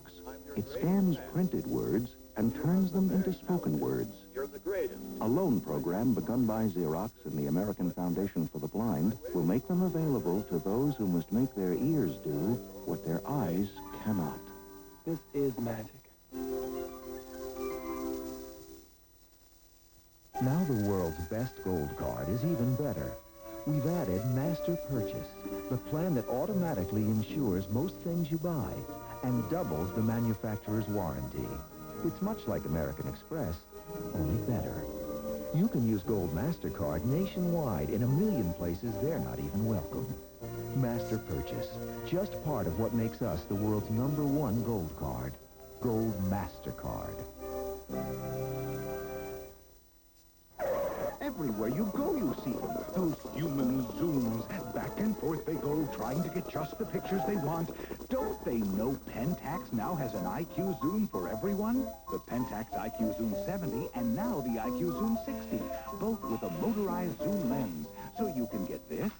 [SPEAKER 13] It scans printed words and turns them into spoken words.
[SPEAKER 15] You're the greatest.
[SPEAKER 13] A loan program begun by Xerox and the American Foundation for the Blind will make them available to those who must make their ears do what their eyes cannot.
[SPEAKER 11] This is magic.
[SPEAKER 19] Now the world's best gold card is even better. We've added Master Purchase, the plan that automatically insures most things you buy and doubles the manufacturer's warranty. It's much like American Express, only better. You can use Gold MasterCard nationwide in 1 million places they're not even welcome. Master Purchase, just part of what makes us the world's #1 gold card. Gold MasterCard.
[SPEAKER 17] Everywhere you go, you see them. Those human zooms. Back and forth they go, trying to get just the pictures they want. Don't they know Pentax now has an IQ zoom for everyone? The Pentax IQ Zoom 70 and now the IQ Zoom 60, both with a motorized zoom lens. So you can get this,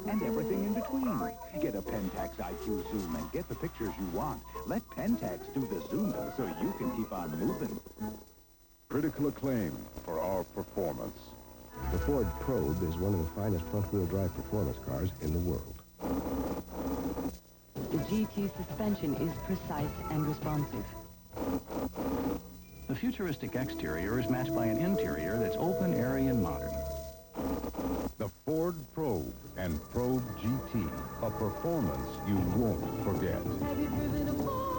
[SPEAKER 17] and everything in between. Get a Pentax IQ Zoom and get the pictures you want. Let Pentax do the zooming so you can keep on moving.
[SPEAKER 2] Critical acclaim for our performance. The Ford Probe is one of the finest front-wheel drive performance cars in the world.
[SPEAKER 20] The GT suspension is precise and responsive.
[SPEAKER 22] The futuristic exterior is matched by an interior that's open, airy, and modern.
[SPEAKER 2] The Ford Probe and Probe GT, a performance you won't forget.
[SPEAKER 18] Have you driven a Ford?